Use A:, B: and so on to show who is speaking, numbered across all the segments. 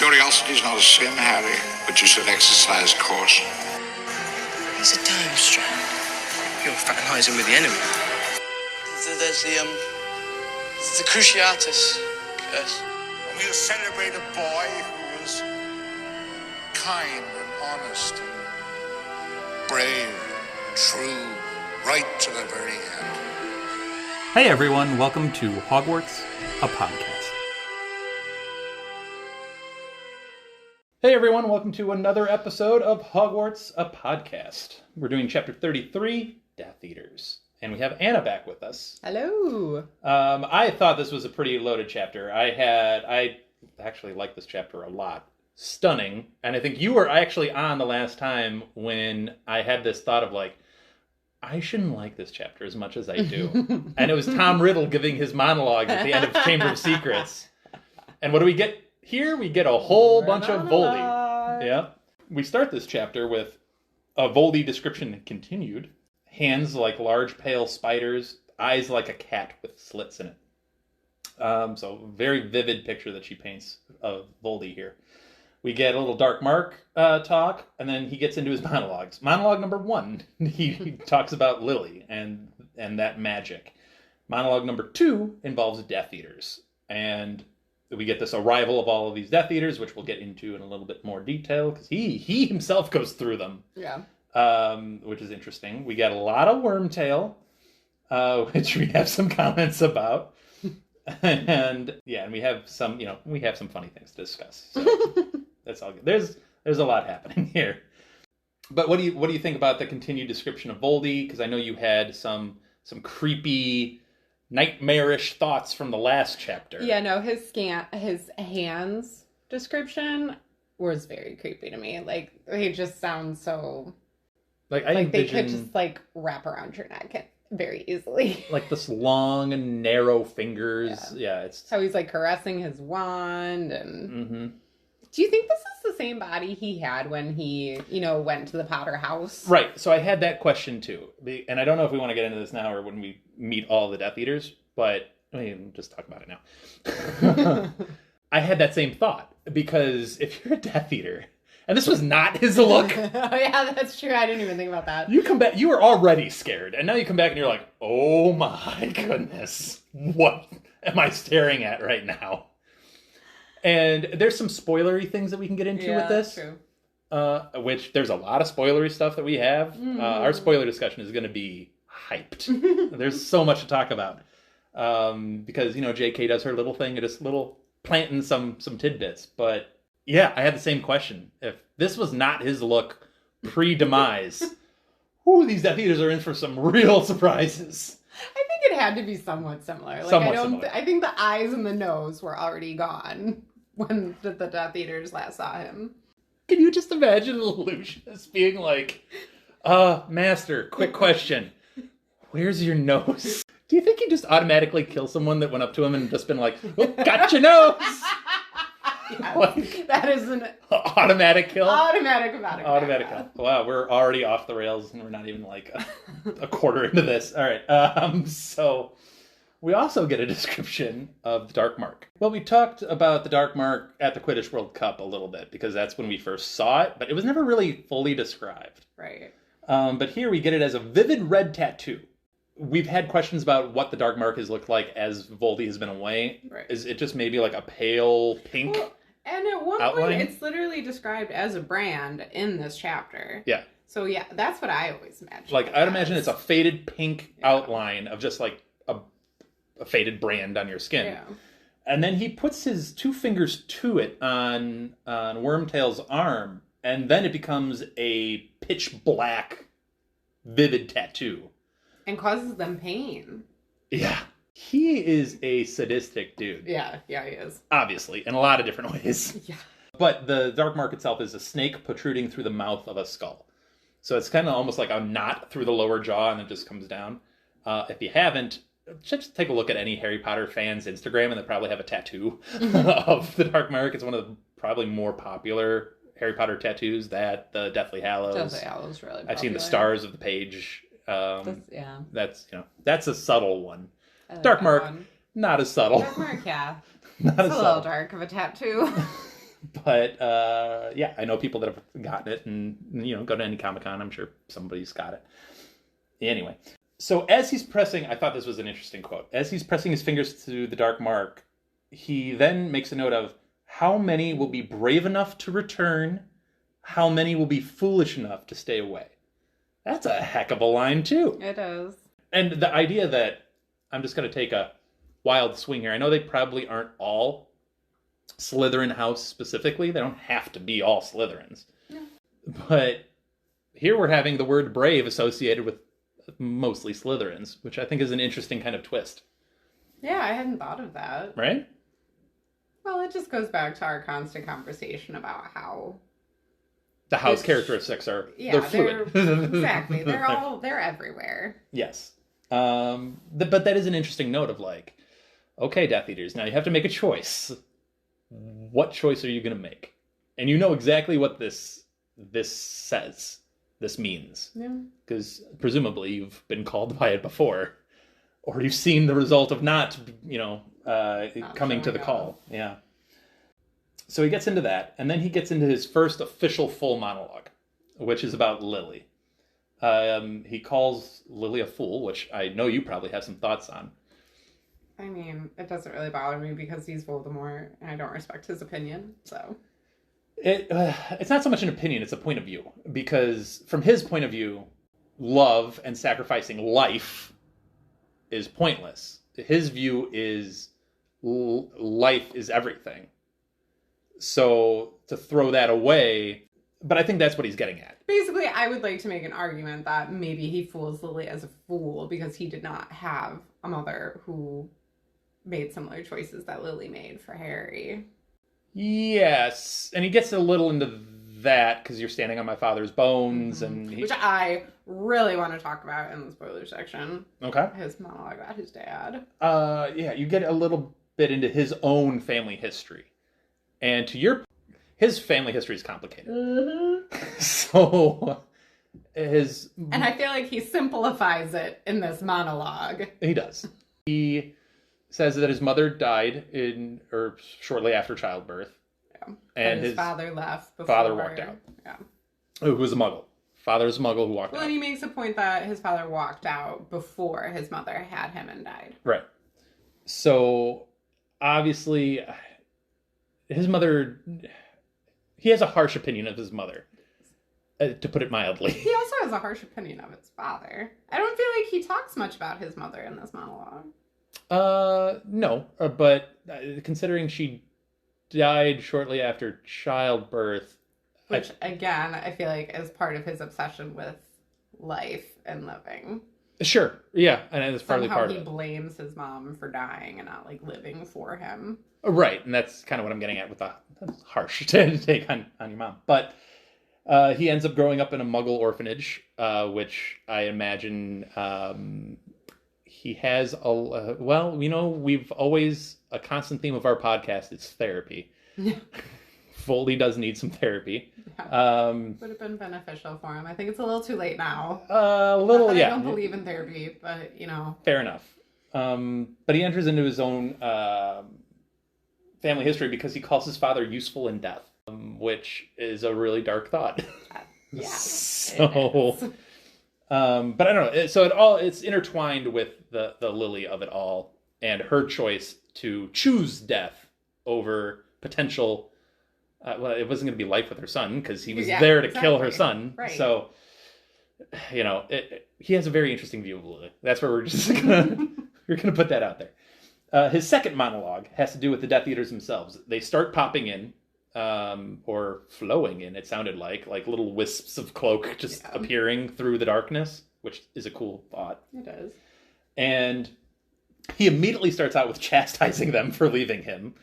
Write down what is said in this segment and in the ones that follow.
A: Curiosity's not a sin, Harry, but you should exercise caution.
B: It's a time strap. You're fraternizing with the enemy.
C: There's the Cruciatus curse.
A: And we'll celebrate a boy who was kind and honest and brave and true, right to the very end.
D: Hey everyone, welcome to Hogwarts, a podcast. Hey everyone, welcome to another episode of Hogwarts, a podcast. We're doing chapter 33, Death Eaters. And we have Anna back with us.
E: Hello.
D: I thought this was a pretty loaded chapter. I actually liked this chapter a lot. Stunning. And I think you were actually on the last time when I had this thought of like, I shouldn't like this chapter as much as I do. And it was Tom Riddle giving his monologue at the end of Chamber of Secrets. And what do we get here? We get a whole bunch of Voldy. Yeah. We start this chapter with a Voldy description continued. Hands like large pale spiders, eyes like a cat with slits in it. So very vivid picture that she paints of Voldy here. We get a little Dark Mark talk, and then he gets into his monologues. Monologue number 1, he talks about Lily and that magic. Monologue number 2 involves Death Eaters. And we get this arrival of all of these Death Eaters, which we'll get into in a little bit more detail, because he himself goes through them. Yeah. Which is interesting. We get a lot of Wormtail, which we have some comments about. And we have some, funny things to discuss. So that's all good. There's a lot happening here. But what do you think about the continued description of Voldy? Because I know you had some creepy, nightmarish thoughts from the last chapter.
E: Yeah, no, his hands description was very creepy to me. Like, he just sounds so
D: like
E: they could just like wrap around your neck very easily.
D: Like this long and narrow fingers. Yeah, it's
E: how he's like caressing his wand and.
D: Mm-hmm.
E: Do you think this is the same body he had when he, went to the Potter house?
D: Right. So I had that question too. And I don't know if we want to get into this now or when we meet all the Death Eaters, but I mean, just talk about it now. I had that same thought because if you're a Death Eater, and this was not his look.
E: Oh yeah, that's true. I didn't even think about that.
D: You come back, you were already scared. And now you come back and you're like, oh my goodness, what am I staring at right now? And there's some spoilery things that we can get into with this. True. Which there's a lot of spoilery stuff that we have. Mm-hmm. Our spoiler discussion is going to be hyped. There's so much to talk about. Because, JK does her little thing, just little planting some tidbits. But yeah, I had the same question. If this was not his look pre-demise, these Death Eaters are in for some real surprises.
E: I think it had to be somewhat similar. I think the eyes and the nose were already gone when the Death Eaters last saw him.
D: Can you just imagine Lucius being like, Master, quick question. Where's your nose? Do you think he'd just automatically kill someone that went up to him and just been like, oh, got your nose?
E: Yes, like, that is an
D: automatic kill.
E: Automatic
D: kill. Wow, we're already off the rails and we're not even like a quarter into this. All right. So we also get a description of the Dark Mark. Well, we talked about the Dark Mark at the Quidditch World Cup a little bit because that's when we first saw it, but it was never really fully described.
E: Right.
D: But here we get it as a vivid red tattoo. We've had questions about what the Dark Mark has looked like as Voldy has been away. Right. Is it just maybe like a pale pink?
E: Well, and at one
D: outline?
E: point, it's literally described as a brand in this chapter.
D: Yeah.
E: So yeah, that's what I always imagine.
D: Like, I'd imagine it's a faded pink outline of just like a faded brand on your skin. Yeah. And then he puts his 2 fingers to it on Wormtail's arm, and then it becomes a pitch black, vivid tattoo.
E: And causes them pain.
D: Yeah. He is a sadistic dude.
E: Yeah, he is.
D: Obviously, in a lot of different ways.
E: Yeah.
D: But the Dark Mark itself is a snake protruding through the mouth of a skull. So it's kind of almost like a knot through the lower jaw and it just comes down. If you haven't, just take a look at any Harry Potter fan's Instagram and they probably have a tattoo of the Dark Mark. It's one of the probably more popular Harry Potter tattoos, that the Deathly Hallows.
E: Deathly Hallows, really popular.
D: I've seen the Stars of the Page. That's a subtle one.
E: Like
D: Dark Mark, not as subtle.
E: Dark Mark, yeah.
D: Not
E: it's a little dark of a tattoo.
D: But yeah, I know people that have gotten it, and go to any Comic-Con, I'm sure somebody's got it. Anyway, so as he's pressing, I thought this was an interesting quote. As he's pressing his fingers to the dark mark, he then makes a note of how many will be brave enough to return, how many will be foolish enough to stay away. That's a heck of a line, too.
E: It is.
D: And the idea that I'm just going to take a wild swing here. I know they probably aren't all Slytherin house specifically. They don't have to be all Slytherins. No. But here we're having the word brave associated with mostly Slytherins, which I think is an interesting kind of twist.
E: Yeah, I hadn't thought of that.
D: Right?
E: Well, it just goes back to our constant conversation about how
D: the house characteristics they're fluid.
E: Exactly. They're everywhere.
D: Yes. But that is an interesting note of like, okay, Death Eaters, now you have to make a choice. What choice are you going to make? And you know exactly what this says, this means. Yeah. Because presumably you've been called by it before, or you've seen the result of not coming to the call. Yeah. So he gets into that, and then he gets into his first official full monologue, which is about Lily. He calls Lily a fool, which I know you probably have some thoughts on.
E: I mean, it doesn't really bother me because he's Voldemort, and I don't respect his opinion, so...
D: It's not so much an opinion, it's a point of view. Because from his point of view, love and sacrificing life is pointless. His view is life is everything. So to throw that away... But I think that's what he's getting at.
E: Basically, I would like to make an argument that maybe he fools Lily as a fool because he did not have a mother who made similar choices that Lily made for Harry.
D: Yes, and he gets a little into that because you're standing on my father's bones, and
E: which I really want to talk about in the spoiler section.
D: Okay.
E: His monologue about his dad.
D: Yeah, you get a little bit into his own family history, and his family history is complicated. Mm-hmm. So
E: and I feel like he simplifies it in this monologue.
D: He does. He says that his mother died shortly after childbirth.
E: Yeah. And his father left before.
D: Father walked out.
E: Yeah.
D: Who was a muggle. Father's a muggle who walked out.
E: Well, and he makes a point that his father walked out before his mother had him and died.
D: Right. So, obviously, his mother... He has a harsh opinion of his mother, to put it mildly.
E: He also has a harsh opinion of his father. I don't feel like he talks much about his mother in this monologue.
D: No, but considering she died shortly after childbirth...
E: Which, again, I feel like is part of his obsession with life and living.
D: Sure, yeah, and it's partly part of it.
E: Somehow he blames his mom for dying and not, like, living for him.
D: Right, and that's kind of what I'm getting at with the harsh take on your mom. But he ends up growing up in a muggle orphanage, which I imagine he has we've always, a constant theme of our podcast is therapy. Foley does need some therapy.
E: Yeah. Would have been beneficial for him. I think it's a little too late now.
D: A little, yeah.
E: I don't believe in therapy, but,
D: Fair enough. But he enters into his own family history because he calls his father useful in death, which is a really dark thought.
E: Yeah.
D: So, but I don't know. So it's intertwined with the Lily of it all and her choice to choose death over potential. It wasn't going to be life with her son because he was there to kill her son. Right. So, he has a very interesting view of Lily. That's where we're gonna put that out there. His second monologue has to do with the Death Eaters themselves. They start popping in, or flowing in. It sounded like little wisps of cloak just appearing through the darkness, which is a cool thought.
E: It is.
D: And he immediately starts out with chastising them for leaving him.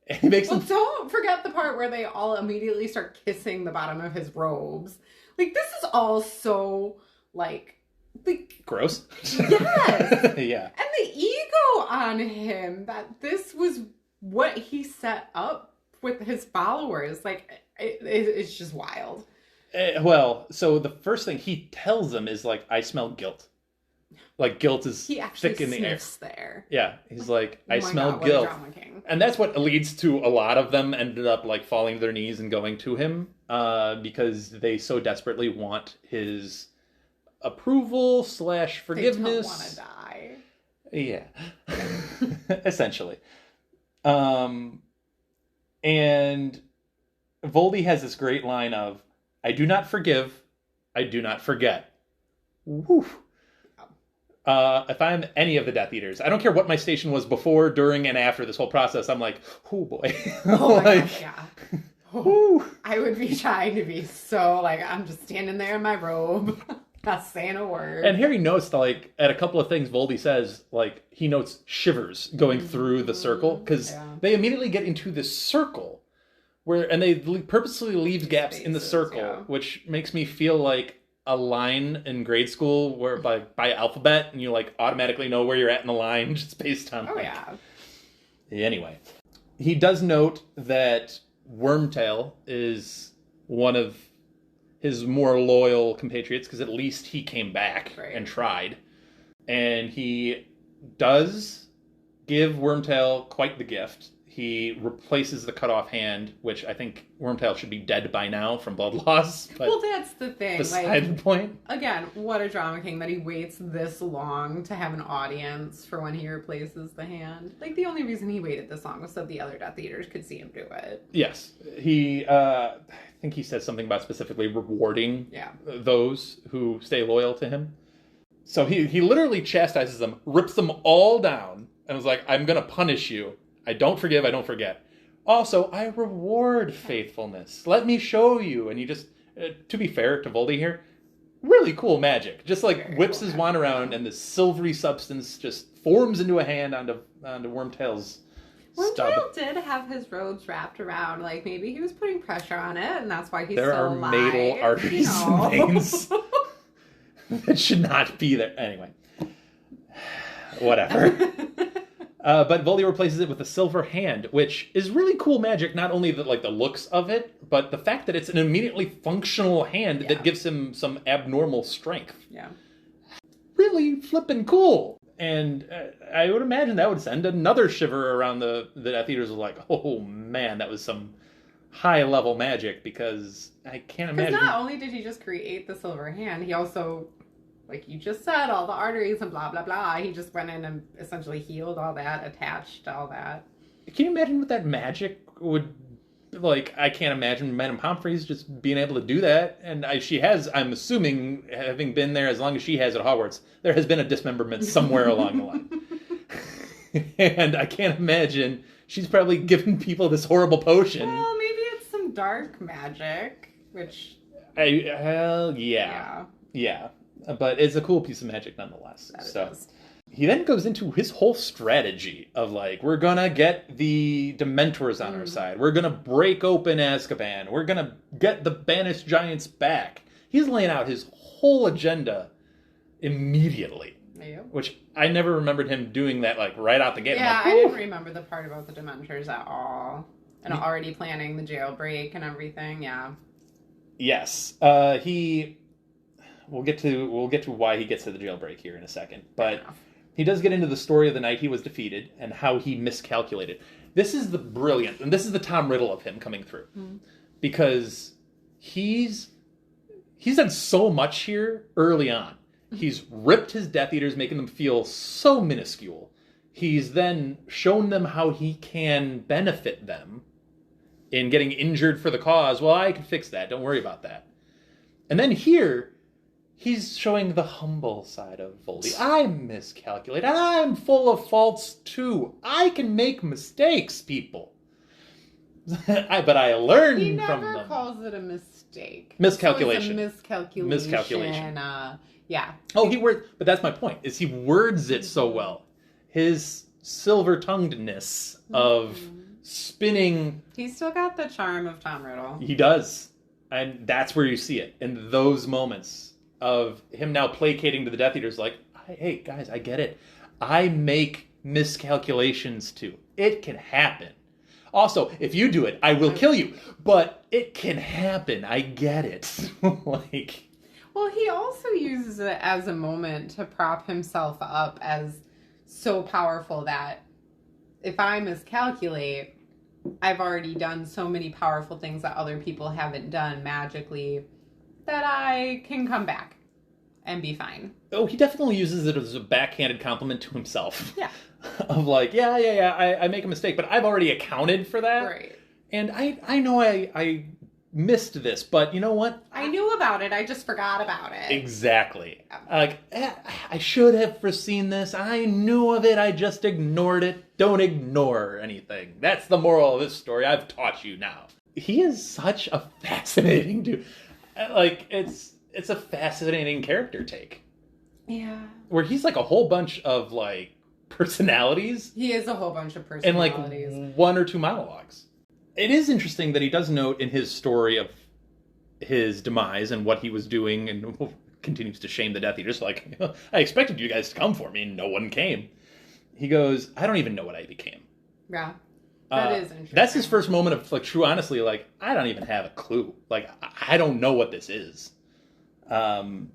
D: He makes
E: don't forget the part where they all immediately start kissing the bottom of his robes. Like, this is all so,
D: gross?
E: Yes!
D: Yeah.
E: And the ego on him, that this was what he set up with his followers. It's just wild.
D: So the first thing he tells them is, I smell guilt. Guilt is thick in the air.
E: There.
D: Yeah, he's like, I smell guilt. And that's what leads to a lot of them ended up like falling to their knees and going to him because they so desperately want his approval / forgiveness.
E: They don't want to die.
D: Yeah, essentially. And Voldy has this great line of, "I do not forgive, I do not forget." Woo. If I'm any of the Death Eaters, I don't care what my station was before, during, and after this whole process, I'm like, oh boy.
E: Oh my gosh, yeah. Oh, I would be trying to be so, like, I'm just standing there in my robe, not saying a word.
D: And Harry notes, like, at a couple of things Voldy says, like, he notes shivers going through the circle, because they immediately get into this circle, and they purposely leave gaps in the circle, which makes me feel like a line in grade school where by alphabet, and you like automatically know where you're at in the line just based on Anyway, he does note that Wormtail is one of his more loyal compatriots because at least he came back and tried, and he does give Wormtail quite the gift. He replaces the cut off hand, which I think Wormtail should be dead by now from blood loss. But
E: well, that's the thing.
D: Beside the point.
E: Again, what a drama king that he waits this long to have an audience for when he replaces the hand. Like, the only reason he waited this long was so the other Death Eaters could see him do it.
D: Yes. He, I think he says something about specifically rewarding those who stay loyal to him. So he literally chastises them, rips them all down, and was like, I'm going to punish you. I don't forgive, I don't forget. Also, I reward faithfulness. Let me show you. And he just, to be fair to Voldy here, really cool magic. Just like very whips his wand around and this silvery substance just forms into a hand onto Wormtail's stub.
E: Wormtail did have his robes wrapped around. Like, maybe he was putting pressure on it, and that's why he's
D: there
E: still
D: alive. There are natal arteries and veins that should not be there. Anyway. Whatever. But Voldy replaces it with a silver hand, which is really cool magic. Not only the looks of it, but the fact that it's an immediately functional hand that gives him some abnormal strength.
E: Yeah,
D: really flippin' cool. And I would imagine that would send another shiver around the Death Eaters. Like, oh man, that was some high level magic. Because I can't imagine.
E: Because not only did he just create the silver hand, he also, like you just said, all the arteries and blah, blah, blah. He just went in and essentially healed all that, attached all that.
D: Can you imagine what that magic would... Like, I can't imagine Madame Pomfrey's just being able to do that. And she has, I'm assuming, having been there as long as she has at Hogwarts, there has been a dismemberment somewhere along the line. And I can't imagine she's probably given people this horrible potion.
E: Well, maybe it's some dark magic, which...
D: Yeah. But it's a cool piece of magic nonetheless. So he then goes into his whole strategy of like, we're gonna get the Dementors on our side. We're gonna break open Azkaban. We're gonna get the banished giants back. He's laying out his whole agenda immediately. Which I never remembered him doing that like right out the gate.
E: Yeah,
D: like,
E: I didn't remember the part about the Dementors at all. And already planning the jailbreak and everything, yeah.
D: Yes. We'll get to why he gets to the jailbreak here in a second. But he does get into the story of the night he was defeated and how he miscalculated. This is the brilliant, and this is the Tom Riddle of him coming through. Because he's done so much here early on. He's ripped his Death Eaters, making them feel so minuscule. He's then shown them how he can benefit them in getting injured for the cause. Well, I can fix that. Don't worry about that. And then here... he's showing the humble side of Voldy. I miscalculate. I'm full of faults too. I can make mistakes, people. But I learn from them.
E: He never calls it a mistake.
D: Miscalculation.
E: So it's a miscalculation. Yeah.
D: Oh, but that's my point, is he words it so well. His silver-tonguedness of spinning...
E: He's still got the charm of Tom Riddle.
D: He does. And that's where you see it, in those moments of him now placating to the Death Eaters, like, hey, guys, I get it. I make miscalculations too. It can happen. Also, if you do it, I will kill you. But it can happen. I get it. Like...
E: Well, he also uses it as a moment to prop himself up as so powerful that if I miscalculate, I've already done so many powerful things that other people haven't done magically that I can come back and be fine.
D: Oh, he definitely uses it as a backhanded compliment to himself.
E: Yeah.
D: Of like, I make a mistake, but I've already accounted for that.
E: Right.
D: And I know I missed this, but you know what?
E: I knew about it. I just forgot about it.
D: Exactly. Like, I should have foreseen this. I knew of it. I just ignored it. Don't ignore anything. That's the moral of this story. I've taught you now. He is such a fascinating dude. Like, it's a fascinating character take.
E: Yeah.
D: Where he's like a whole bunch of, like, personalities.
E: He is a whole bunch of
D: And,
E: personalities.
D: like, one or two monologues. It is interesting that he does note in his story of his demise and what he was doing and continues to shame the Death Eaters. Like, I expected you guys to come for me and no one came. He goes, I don't even know what I became.
E: Yeah. That is interesting.
D: That's his first moment of, like, true honesty. Like, I don't even have a clue. Like, I don't know what this is. And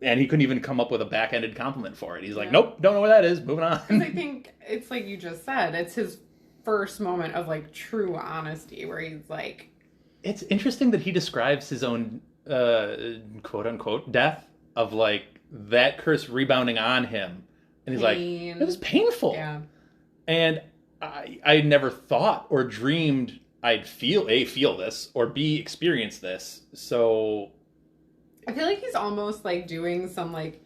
D: he couldn't even come up with a back-ended compliment for it. He's like, nope, don't know what that is. Moving on.
E: 'Cause I think it's like you just said. It's his first moment of, like, true honesty where he's like...
D: It's interesting that he describes his own, quote-unquote, death of, like, that curse rebounding on him. And he's
E: Pain.
D: like, it was painful.
E: Yeah.
D: And I never thought or dreamed I'd feel this, or B, experience this. So...
E: I feel like he's almost, like, doing some, like,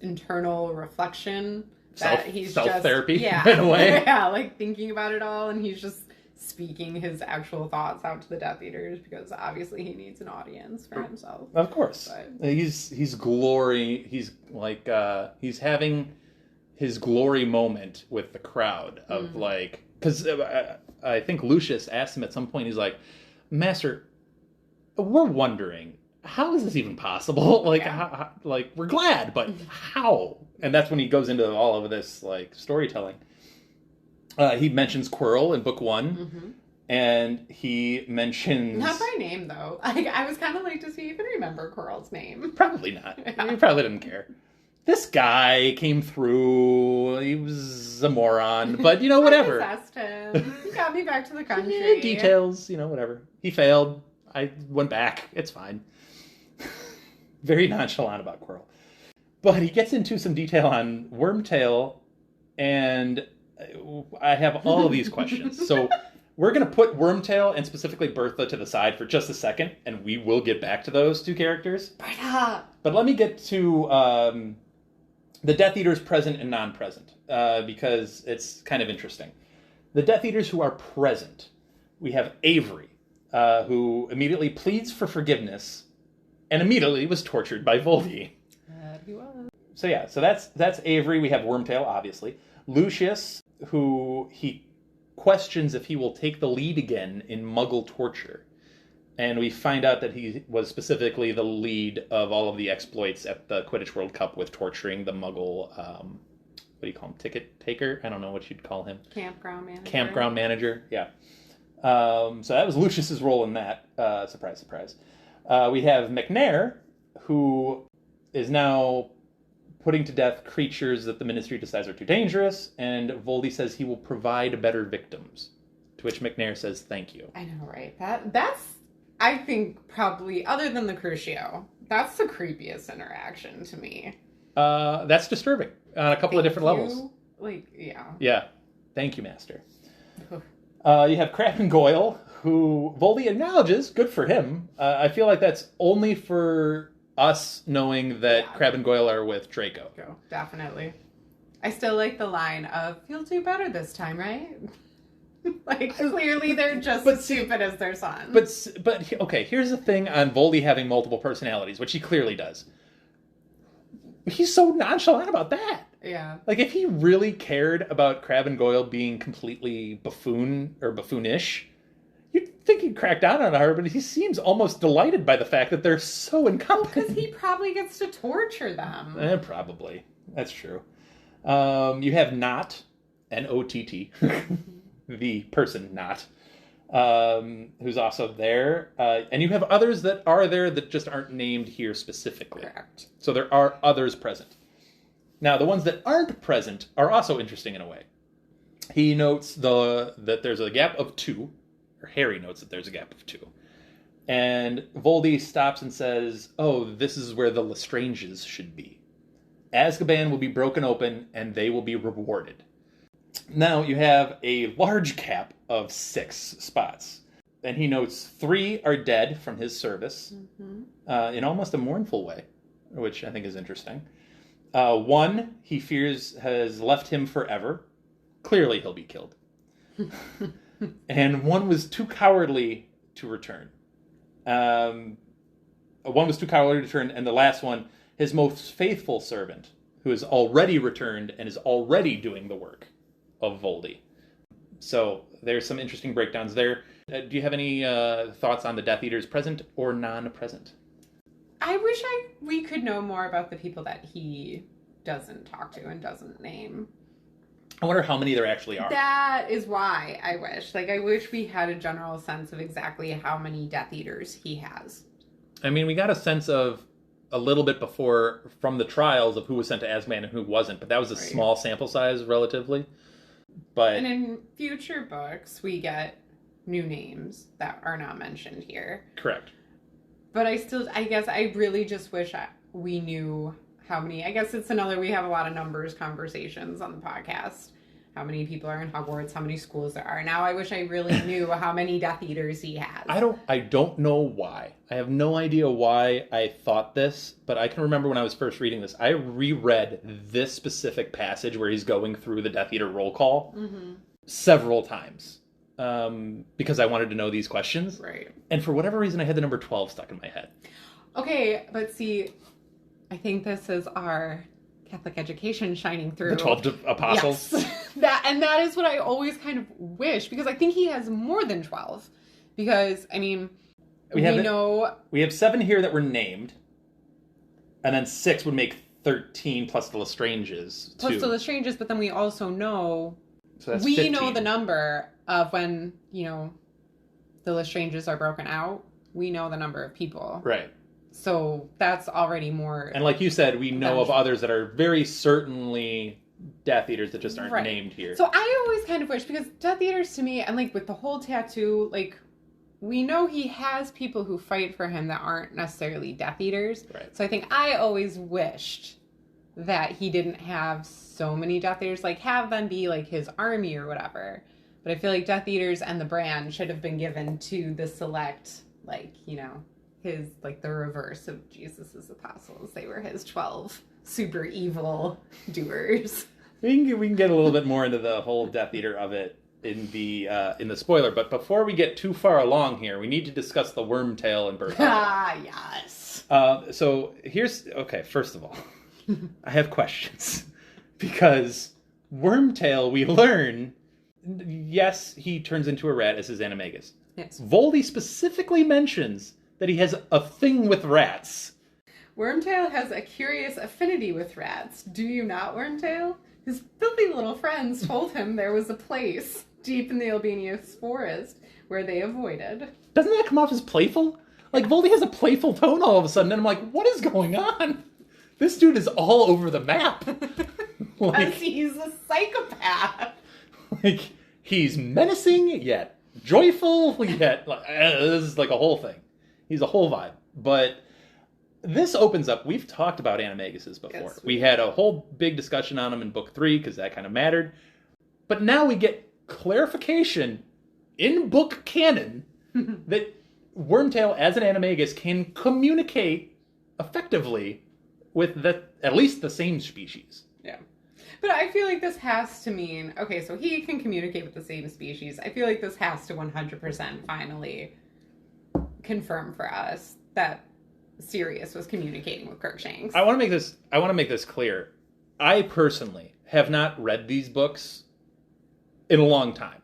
E: internal reflection that he's
D: self-therapy,
E: just...
D: in a way.
E: Yeah, like, thinking about it all, and he's just speaking his actual thoughts out to the Death Eaters, because obviously he needs an audience for himself.
D: Of course.
E: But...
D: He's having his glory moment with the crowd of, like... Because I think Lucius asked him at some point, he's like, Master, we're wondering... how is this even possible? Like,
E: yeah.
D: Like, we're glad, but how? And that's when he goes into all of this, like, storytelling. He mentions Quirrell in book 1, and he mentions...
E: Not by name, though. I was kind of like, does he even remember Quirrell's name?
D: Probably not.
E: Yeah.
D: He probably didn't care. This guy came through, he was a moron, but, you know, whatever.
E: I possessed him. He got me back to the country.
D: Details, you know, whatever. He failed. I went back. It's fine. Very nonchalant about Quirrell. But he gets into some detail on Wormtail, and I have all of these questions. So we're going to put Wormtail and specifically Bertha to the side for just a second, and we will get back to those two characters.
E: Bertha!
D: But let me get to the Death Eaters present and non-present, because it's kind of interesting. The Death Eaters who are present, we have Avery, who immediately pleads for forgiveness and immediately was tortured by Voldy.
E: He was.
D: So that's Avery. We have Wormtail, obviously. Lucius, who he questions if he will take the lead again in Muggle torture. And we find out that he was specifically the lead of all of the exploits at the Quidditch World Cup with torturing the Muggle, what do you call him, ticket taker? I don't know what you'd call him. Campground manager, yeah. So that was Lucius's role in that. Surprise, surprise. We have McNair, who is now putting to death creatures that the Ministry decides are too dangerous, and Voldy says he will provide better victims, to which McNair says thank you.
E: I know, right? That's, I think, probably, other than the Crucio, that's the creepiest interaction to me.
D: That's disturbing on a couple of different levels.
E: Like, yeah.
D: Yeah. Thank you, Master. You have Crab and Goyle, who Voldy acknowledges, good for him. I feel like that's only for us knowing that Crab and Goyle are with Draco.
E: Definitely. I still like the line of, you'll do better this time, right? Like, clearly they're just as stupid as their son.
D: But okay, here's the thing on Voldy having multiple personalities, which he clearly does. He's so nonchalant about that.
E: Yeah.
D: Like, if he really cared about Crab and Goyle being completely buffoon or buffoonish, you'd think he'd crack down on her, but he seems almost delighted by the fact that they're so incompetent.
E: Because he probably gets to torture them.
D: Probably. That's true. You have Not, N-O-T-T, the person Not, who's also there. And you have others that are there that just aren't named here specifically.
E: Correct.
D: So there are others present. Now, the ones that aren't present are also interesting in a way. He notes that there's a gap of 2, or Harry notes that there's a gap of 2. And Voldy stops and says, "Oh, this is where the Lestranges should be. Azkaban will be broken open, and they will be rewarded." Now you have a large cap of 6 spots. And he notes 3 are dead from his service, in almost a mournful way, which I think is interesting. 1, he fears, has left him forever. Clearly he'll be killed. And 1 was too cowardly to return. 1 was too cowardly to return, and the last one, his most faithful servant, who has already returned and is already doing the work of Voldy. So there's some interesting breakdowns there. Do you have any thoughts on the Death Eaters, present or non-present?
E: I wish we could know more about the people that he doesn't talk to and doesn't name.
D: I wonder how many there actually are.
E: That is why I wish. I wish we had a general sense of exactly how many Death Eaters he has.
D: I mean, we got a sense of a little bit before from the trials of who was sent to Azkaban and who wasn't, but that was a small sample size relatively. And
E: in future books, we get new names that are not mentioned here.
D: Correct.
E: But I guess I really just wish we knew how many. I guess it's we have a lot of numbers conversations on the podcast. How many people are in Hogwarts, how many schools there are. Now I wish I really knew how many Death Eaters he has.
D: I don't know why. I have no idea why I thought this, but I can remember when I was first reading this, I reread this specific passage where he's going through the Death Eater roll call several times. Because I wanted to know these questions.
E: Right.
D: And for whatever reason, I had the number 12 stuck in my head.
E: Okay, but see, I think this is our Catholic education shining through.
D: The 12 apostles.
E: Yes. that is what I always kind of wish, because I think he has more than 12. Because, I mean, we have 7 here that were named, and then 6 would make 13 plus the Lestranges. Plus the Lestranges, but then we also know...
D: So that's 15.
E: know the number of when, the Lestranges are broken out. We know the number of people.
D: Right.
E: So that's already more...
D: And like you said, we know of others that are very certainly Death Eaters that just aren't named here.
E: So I always kind of wish, because Death Eaters to me, and with the whole tattoo, we know he has people who fight for him that aren't necessarily Death Eaters.
D: Right.
E: So I think I always wished that he didn't have so many Death Eaters, have them be his army or whatever. But I feel like Death Eaters and the brand should have been given to the select, his, the reverse of Jesus's apostles. They were his 12 super evil doers.
D: We can get a little bit more into the whole Death Eater of it in the spoiler, but before we get too far along here, we need to discuss the Wormtail and Bertha.
E: Ah, yes.
D: So first of all, I have questions. Because Wormtail, we learn, yes, he turns into a rat as his animagus.
E: Yes.
D: Voldy specifically mentions that he has a thing with rats.
E: Wormtail has a curious affinity with rats. Do you not, Wormtail? His filthy little friends told him there was a place deep in the Albanius forest where they avoided.
D: Doesn't that come off as playful? Voldy has a playful tone all of a sudden, and I'm like, what is going on? This dude is all over the map.
E: Because he's a psychopath.
D: He's menacing, yet joyful, yet... this is a whole thing. He's a whole vibe. But this opens up... We've talked about animaguses before. Yes, we had a whole big discussion on them in book 3, because that kind of mattered. But now we get clarification in book canon that Wormtail, as an animagus, can communicate effectively with at least the same species.
E: Yeah. But I feel like this has to mean, okay, so he can communicate with the same species. I feel like this has to 100% finally confirm for us that Sirius was communicating with Crookshanks.
D: I want to make this clear. I personally have not read these books in a long time.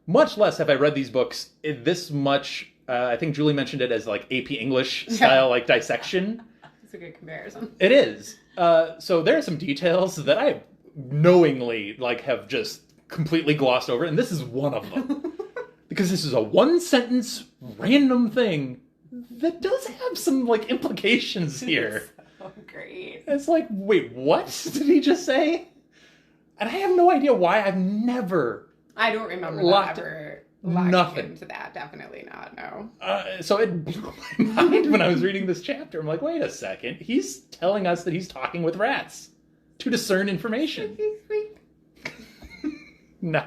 D: Much less have I read these books in this much, I think Julie mentioned it as AP English style, dissection.
E: That's a good comparison.
D: It is. So there are some details that I knowingly have just completely glossed over, and this is one of them. Because this is a one-sentence random thing that does have some implications here.
E: So great.
D: It's wait, what did he just say? And I have no idea why I've never
E: I don't remember
D: Locked-
E: that ever locking
D: nothing.
E: into that. Definitely not, no.
D: So it blew my mind when I was reading this chapter. I'm like, wait a second. He's telling us that he's talking with rats to discern information. No.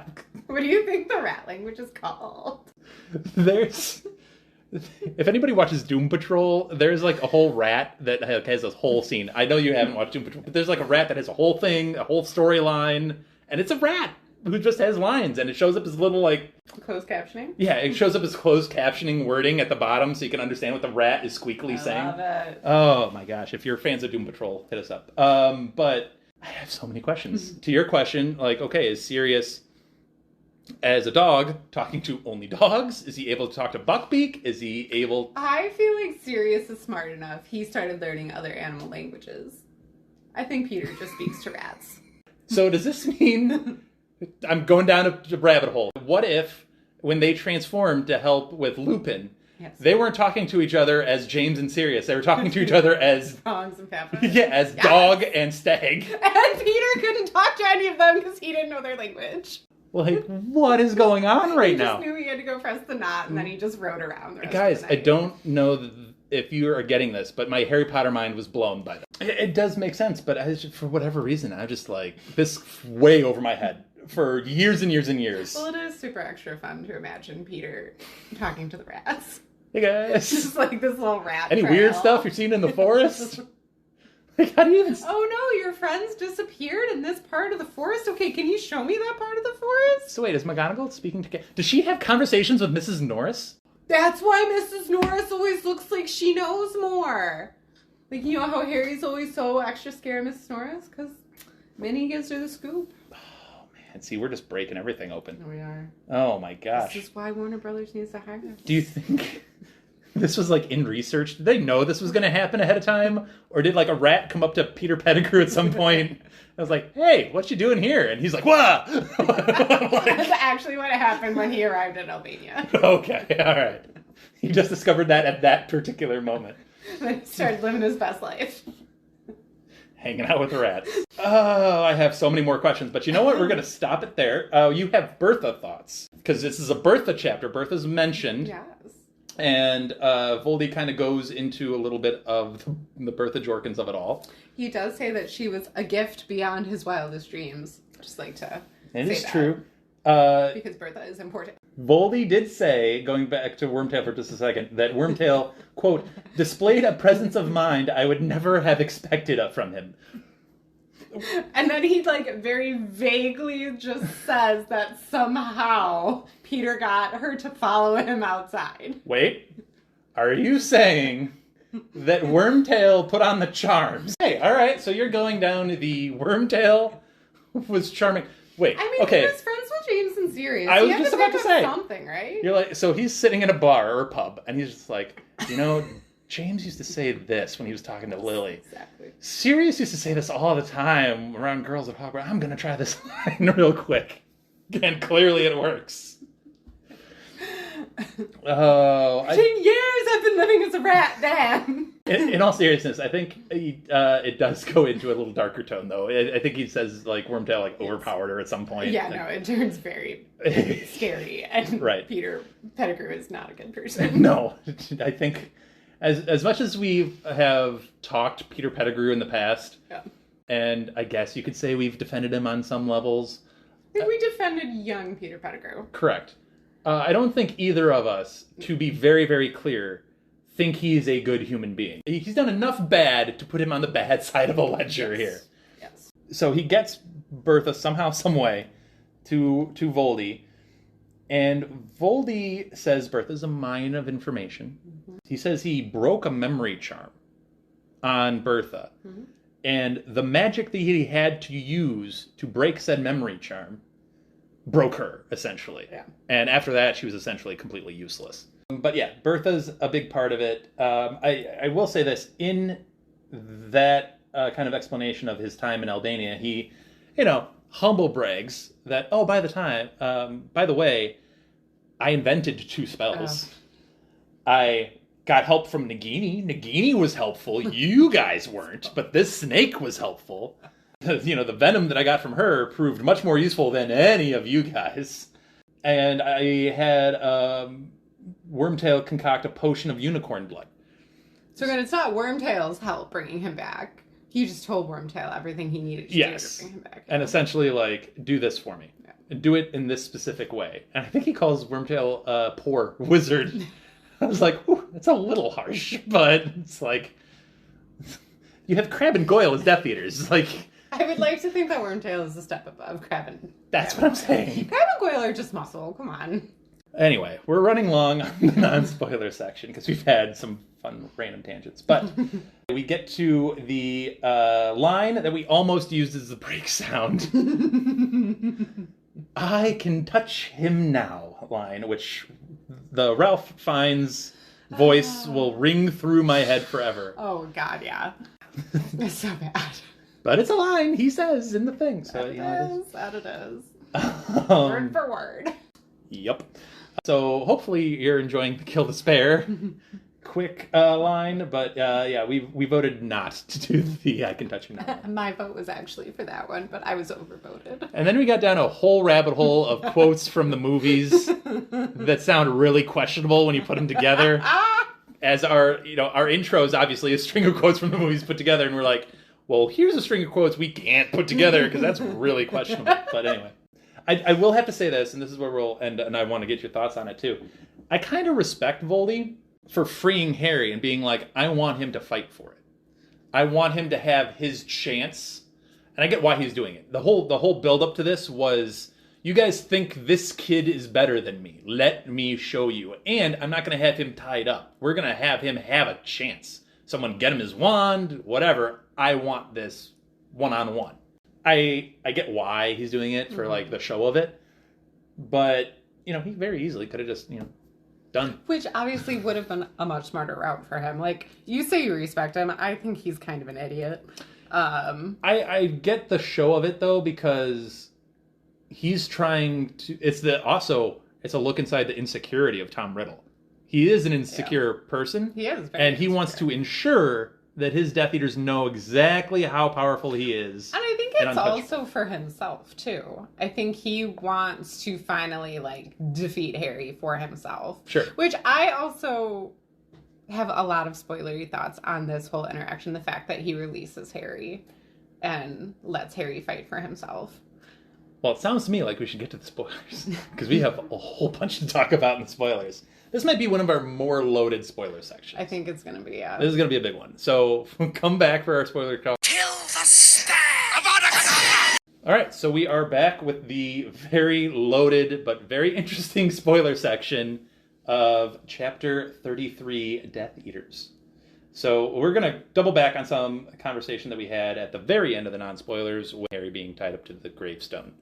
E: What do you think the rat language is called?
D: There's... If anybody watches Doom Patrol, there's like a whole rat that has this whole scene. I know you haven't watched Doom Patrol, but there's like a rat that has a whole thing, a whole storyline, and it's a rat who just has lines, and it shows up as little like...
E: Closed captioning?
D: Yeah, it shows up as closed captioning wording at the bottom so you can understand what the rat is squeakily saying.
E: I love it.
D: Oh my gosh, if you're fans of Doom Patrol, hit us up. But I have so many questions. To your question, like, okay, is Sirius as a dog talking to only dogs? Is he able to talk to Buckbeak? Is he able...
E: I feel like Sirius is smart enough. He started learning other animal languages. I think Peter just speaks to rats.
D: So does this mean... I'm going down a rabbit hole. What if, when they transformed to help with Lupin,
E: Yes.
D: they weren't talking to each other as James and Sirius. They were talking to each other as...
E: Frogs and Pepper.
D: Yeah, as
E: Yes.
D: dog and stag.
E: And Peter couldn't talk to any of them because he didn't know their language.
D: Like, what is going on right
E: He
D: now?
E: just knew he had to go press the knot, and then he just rode around the rest
D: Guys,
E: of the
D: I
E: night.
D: don't know if you are getting this, but my Harry Potter mind was blown by that. It does make sense, but for whatever reason, I'm just like, this way over my head for years and years and years.
E: Well, it is super extra fun to imagine Peter talking to the rats.
D: Hey guys,
E: Just like this little rat
D: any
E: trail.
D: weird stuff you're seeing in the forest? Like, how do you even...
E: Oh no, your friends disappeared in this part of the forest? Okay, can you show me that part of the forest?
D: So wait, is McGonagall speaking to... Does she have conversations with Mrs. Norris?
E: That's why Mrs. Norris always looks like she knows more. Like, you know how Harry's always so extra scared of Mrs. Norris? Because Minnie gives her the scoop.
D: And see, we're just breaking everything open.
E: We are.
D: Oh my gosh.
E: This is why Warner Brothers needs to hire us.
D: Do you think this was like in research? Did they know this was going to happen ahead of time? Or did like a rat come up to Peter Pettigrew at some point? I was like, hey, what you doing here? And he's like, wah!
E: That's actually what happened when he arrived in Albania.
D: Okay, all right. He just discovered that at that particular moment.
E: Then he started living his best life.
D: Hanging out with the rats. Oh, I have so many more questions, but you know what? We're going to stop it there. You have Bertha thoughts, because this is a Bertha chapter. Bertha's mentioned.
E: Yes.
D: And Voldy kind of goes into a little bit of the Bertha Jorkins of it all.
E: He does say that she was a gift beyond his wildest dreams. Just like to
D: It
E: say
D: is
E: that.
D: true.
E: Because Bertha is important.
D: Voldy did say, going back to Wormtail for just a second, that Wormtail, quote, displayed a presence of mind I would never have expected from him.
E: And then he, like, very vaguely just says that somehow Peter got her to follow him outside.
D: Wait, are you saying that Wormtail put on the charms? Hey, all right, so you're going down the Wormtail was charming. Wait,
E: I mean,
D: okay.
E: he was friends with James and Sirius.
D: I was
E: He had
D: just
E: to
D: about
E: pick
D: to
E: up
D: say.
E: something, right?
D: You're like, so he's sitting in a bar or a pub, and he's just like, you know, James used to say this when he was talking to Lily.
E: Exactly.
D: Sirius used to say this all the time around girls at Hogwarts. I'm gonna try this line real quick, and clearly it works. Oh,
E: 10 years I've been living as a rat, damn.
D: in all seriousness, I think it does go into a little darker tone, though. I think he says like Wormtail like overpowered her at some point.
E: Yeah, no, it turns very scary. And
D: Right.
E: Peter Pettigrew is not a good person.
D: No, I think as much as we have talked Peter Pettigrew in the past,
E: Yeah.
D: and I guess you could say we've defended him on some levels.
E: I think we defended young Peter Pettigrew.
D: Correct. I don't think either of us, to be very, very clear, think he's a good human being. He's done enough bad to put him on the bad side of a ledger here.
E: Yes.
D: So he gets Bertha somehow, some way to Voldy, and Voldy says Bertha's a mine of information. Mm-hmm. He says he broke a memory charm on Bertha, and the magic that he had to use to break said memory charm broke her, essentially.
E: Yeah.
D: And after that, she was essentially completely useless. But yeah, Bertha's a big part of it. I will say this, in that kind of explanation of his time in Albania, he, humble brags that, oh, by the way, I invented 2 spells. I got help from Nagini. Nagini was helpful. You guys weren't, but this snake was helpful. The venom that I got from her proved much more useful than any of you guys. And I had Wormtail concoct a potion of unicorn blood.
E: So again, it's not Wormtail's help bringing him back. He just told Wormtail everything he needed to do to bring him back.
D: And essentially, like, do this for me. Yeah. And do it in this specific way. And I think he calls Wormtail a poor wizard. I was like, ooh, that's a little harsh. But it's like, you have Crab and Goyle as Death Eaters. Like,
E: I would like to think that Wormtail is a step above Crab and
D: That's what I'm saying.
E: Crab and Goyle are just muscle. Come on.
D: Anyway, we're running long on the non-spoiler section because we've had some fun random tangents. But we get to the line that we almost used as the break sound. I can touch him now line, which the Ralph Fiennes voice will ring through my head forever.
E: Oh, God, yeah. It's so bad.
D: But it's a line he says in the thing. So,
E: That it is. Word for word.
D: Yep. So hopefully you're enjoying the Kill the Spare quick line, but we voted not to do the I Can Touch Him Now.
E: My vote was actually for that one, but I was overvoted.
D: And then we got down a whole rabbit hole of quotes from the movies that sound really questionable when you put them together. As our intro is obviously a string of quotes from the movies put together, and we're like, well, here's a string of quotes we can't put together because that's really questionable. But anyway. I will have to say this, and this is where we'll end, and I want to get your thoughts on it too. I kind of respect Voldy for freeing Harry and being like, I want him to fight for it. I want him to have his chance, and I get why he's doing it. The whole build up to this was, you guys think this kid is better than me. Let me show you. And I'm not going to have him tied up. We're going to have him have a chance. Someone get him his wand, whatever. I want this one-on-one. I get why he's doing it for like the show of it, but he very easily could have just done.
E: Which obviously would have been a much smarter route for him. Like, you say you respect him, I think he's kind of an idiot.
D: I get the show of it though, because he's trying to. It's a look inside the insecurity of Tom Riddle. He is an insecure person. He is, and he wants to ensure that his Death Eaters know exactly how powerful he is.
E: And I think it's also for himself, too. I think he wants to finally, defeat Harry for himself.
D: Sure.
E: Which I also have a lot of spoilery thoughts on this whole interaction. The fact that he releases Harry and lets Harry fight for himself.
D: Well, it sounds to me like we should get to the spoilers. Because we have a whole bunch to talk about in the spoilers. This might be one of our more loaded spoiler sections.
E: I think it's going to be, yeah.
D: This is going to be a big one. So come back for our spoiler call.
A: Kill the stag!
D: All right, so we are back with the very loaded but very interesting spoiler section of Chapter 33, Death Eaters. So we're going to double back on some conversation that we had at the very end of the non-spoilers with Harry being tied up to the gravestone.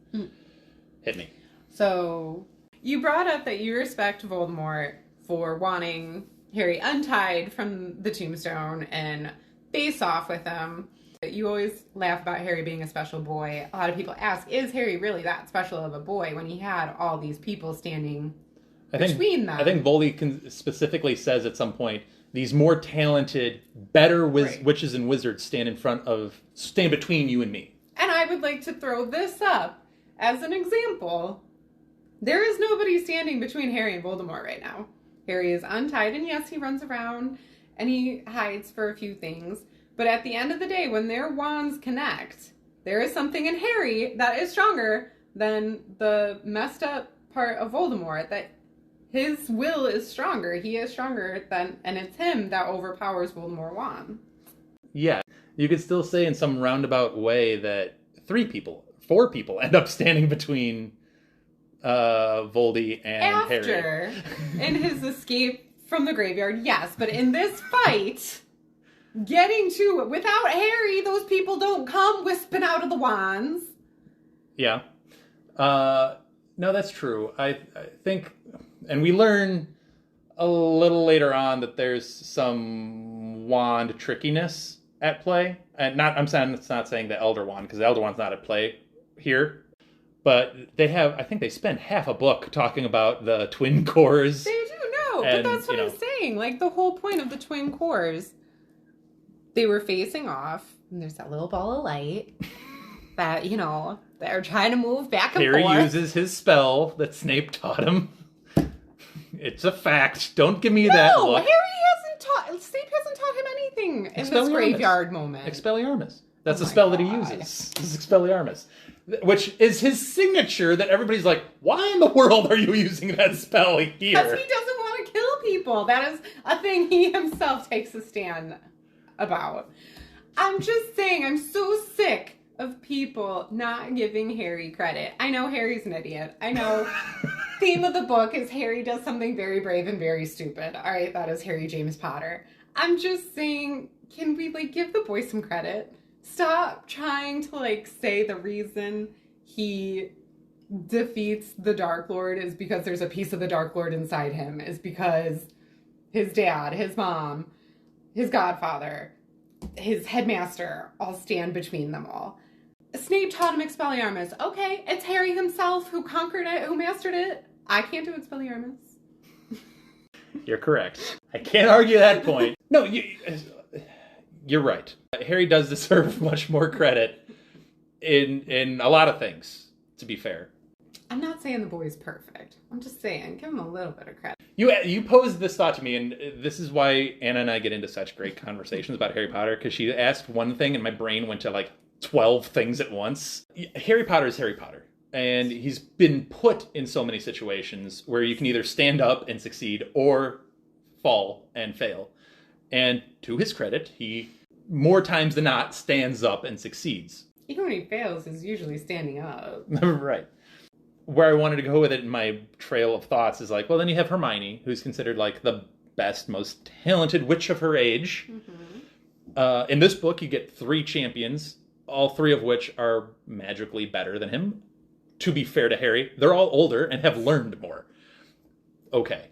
D: Hit me.
E: So you brought up that you respect Voldemort for wanting Harry untied from the tombstone and face off with him. You always laugh about Harry being a special boy. A lot of people ask, is Harry really that special of a boy when he had all these people standing between them?
D: I think Voldy specifically says at some point, these more talented, better witches and wizards stand between you and me.
E: And I would like to throw this up as an example. There is nobody standing between Harry and Voldemort right now. Harry is untied, and yes, he runs around and he hides for a few things. But at the end of the day, when their wands connect, there is something in Harry that is stronger than the messed up part of Voldemort. That his will is stronger. He is stronger than, and it's him that overpowers Voldemort wand.
D: Yeah, you could still say in some roundabout way that 4 people end up standing between Voldy and Harry.
E: In his escape from the graveyard, yes. But in this fight, getting to it without Harry, those people don't come wisping out of the wands.
D: Yeah. No, that's true. I think, and we learn a little later on that there's some wand trickiness at play. And it's not saying the Elder Wand, because the Elder Wand's not at play here. But I think they spend half a book talking about the twin cores.
E: They do, but that's what I'm saying. Like, the whole point of the twin cores, they were facing off, and there's that little ball of light. that, they're trying to move back and
D: Harry
E: forth.
D: uses his spell that Snape taught him. It's a fact. Don't give me that
E: No,
D: look.
E: Snape hasn't taught him anything in this
D: Expelliarmus.
E: graveyard moment.
D: Expelliarmus. That's
E: Oh
D: a
E: my
D: spell that he
E: God.
D: uses. This is Expelliarmus. Which is his signature that everybody's like, why in the world are you using that spell here?
E: Because he doesn't want to kill people. That is a thing he himself takes a stand about. I'm just saying, I'm so sick of people not giving Harry credit. I know Harry's an idiot. I know theme of the book is Harry does something very brave and very stupid. All right, that is Harry James Potter. I'm just saying, can we give the boy some credit? Stop trying to say the reason he defeats the Dark Lord is because there's a piece of the Dark Lord inside him, is because his dad, his mom, his godfather, his headmaster all stand between them all. Snape taught him Expelliarmus. Okay, it's Harry himself who conquered it, who mastered it. I can't do Expelliarmus.
D: You're correct. I can't argue that point. No, you're right. Harry does deserve much more credit in a lot of things, to be fair.
E: I'm not saying the boy's perfect. I'm just saying, give him a little bit of credit.
D: You posed this thought to me, and this is why Anna and I get into such great conversations about Harry Potter, because she asked one thing and my brain went to 12 things at once. Harry Potter is Harry Potter, and he's been put in so many situations where you can either stand up and succeed or fall and fail. And to his credit, he more times than not stands up and succeeds.
E: Even when he fails, he's usually standing up.
D: Right. Where I wanted to go with it in my trail of thoughts is well, then you have Hermione, who's considered the best, most talented witch of her age. Mm-hmm. In this book, you get 3 champions, all 3 of which are magically better than him. To be fair to Harry, they're all older and have learned more. Okay.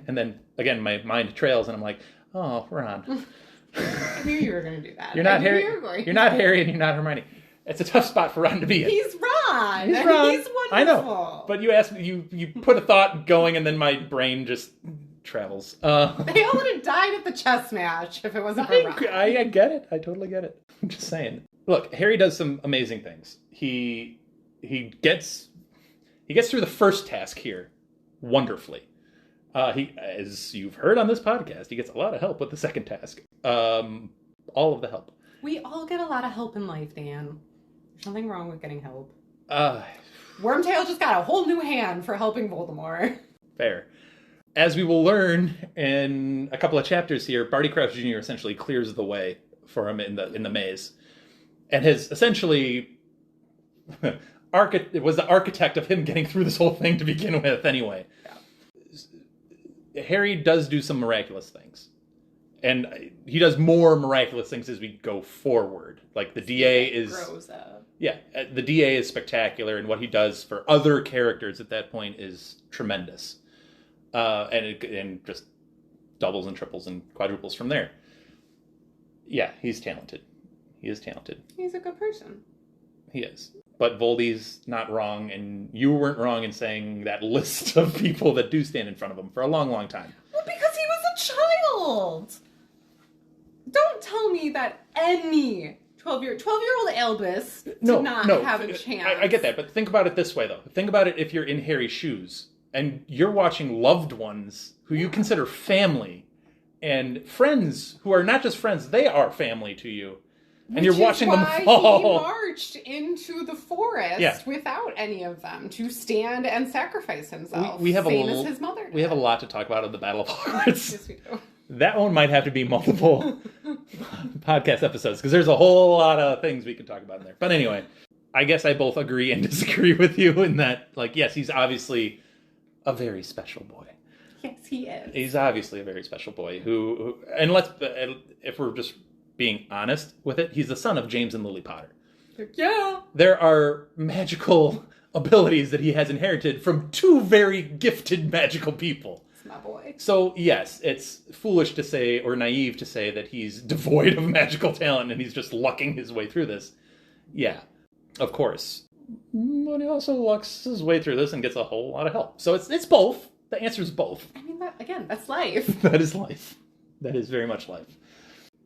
D: And then, again, my mind trails and I'm like, oh, Ron.
E: I knew you were going to do that.
D: You're not Harry. You're not Harry and you're not Hermione. It's a tough spot for Ron to be in.
E: He's Ron.
D: He's Ron.
E: He's wonderful.
D: I know. But you asked me, you put a thought going and then my brain just travels.
E: They all would have died at the chess match if it wasn't for Ron.
D: I get it. I totally get it. I'm just saying. Look, Harry does some amazing things. He gets through the first task here wonderfully. He, as you've heard on this podcast, he gets a lot of help with the second task. All of the help.
E: We all get a lot of help in life, Dan. There's nothing wrong with getting help.
D: Wormtail
E: just got a whole new hand for helping Voldemort.
D: Fair. As we will learn in a couple of chapters here, Barty Crouch Jr. essentially clears the way for him in the maze, and has essentially was the architect of him getting through this whole thing to begin with. Anyway, Harry does do some miraculous things, and he does more miraculous things as we go forward. The DA is
E: grows up.
D: Yeah, the DA is spectacular, and what he does for other characters at that point is tremendous. And just doubles and triples and quadruples from there. Yeah, he's talented. He is talented.
E: He's a good person.
D: He is. But Voldy's not wrong, and you weren't wrong in saying that list of people that do stand in front of him for a long, long time.
E: Well, because he was a child. Don't tell me that any 12-year-old Albus did not have a chance.
D: I get that, but think about it this way, though. Think about it if you're in Harry's shoes, and you're watching loved ones who you consider family, and friends who are not just friends, they are family to you. And you're watching them fall.
E: He marched into the forest without any of them to stand and sacrifice himself.
D: We have
E: same as his mother did.
D: We have a lot to talk about in the Battle of Hogwarts.
E: Yes, we do.
D: That one might have to be multiple podcast episodes, because there's a whole lot of things we could talk about in there. But anyway, I guess I both agree and disagree with you in that, yes, he's obviously a very special boy.
E: Yes, he is.
D: He's obviously a very special boy who and if we're just being honest with it, he's the son of James and Lily Potter.
E: Yeah.
D: There are magical abilities that he has inherited from 2 very gifted magical people.
E: It's my boy.
D: So, yes, it's foolish to say, or naive to say, that he's devoid of magical talent and he's just lucking his way through this. Yeah, of course. But he also lucks his way through this and gets a whole lot of help. So it's both. The answer is both.
E: I mean, that's life.
D: That is life. That is very much life.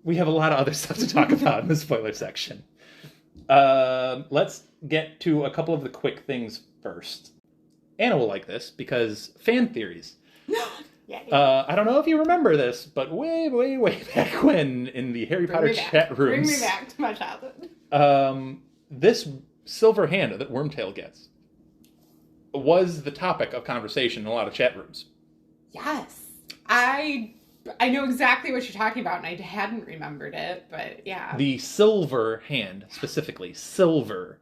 D: We have a lot of other stuff to talk about in the spoiler section. Let's get to a couple of the quick things first. Anna will like this because fan theories. I don't know if you remember this, but way, way, way back when in the Harry Potter chat rooms.
E: Bring me back to my childhood.
D: This silver hand that Wormtail gets was the topic of conversation in a lot of chat rooms.
E: Yes. I know exactly what you're talking about, and I hadn't remembered it, but yeah.
D: The silver hand, specifically, silver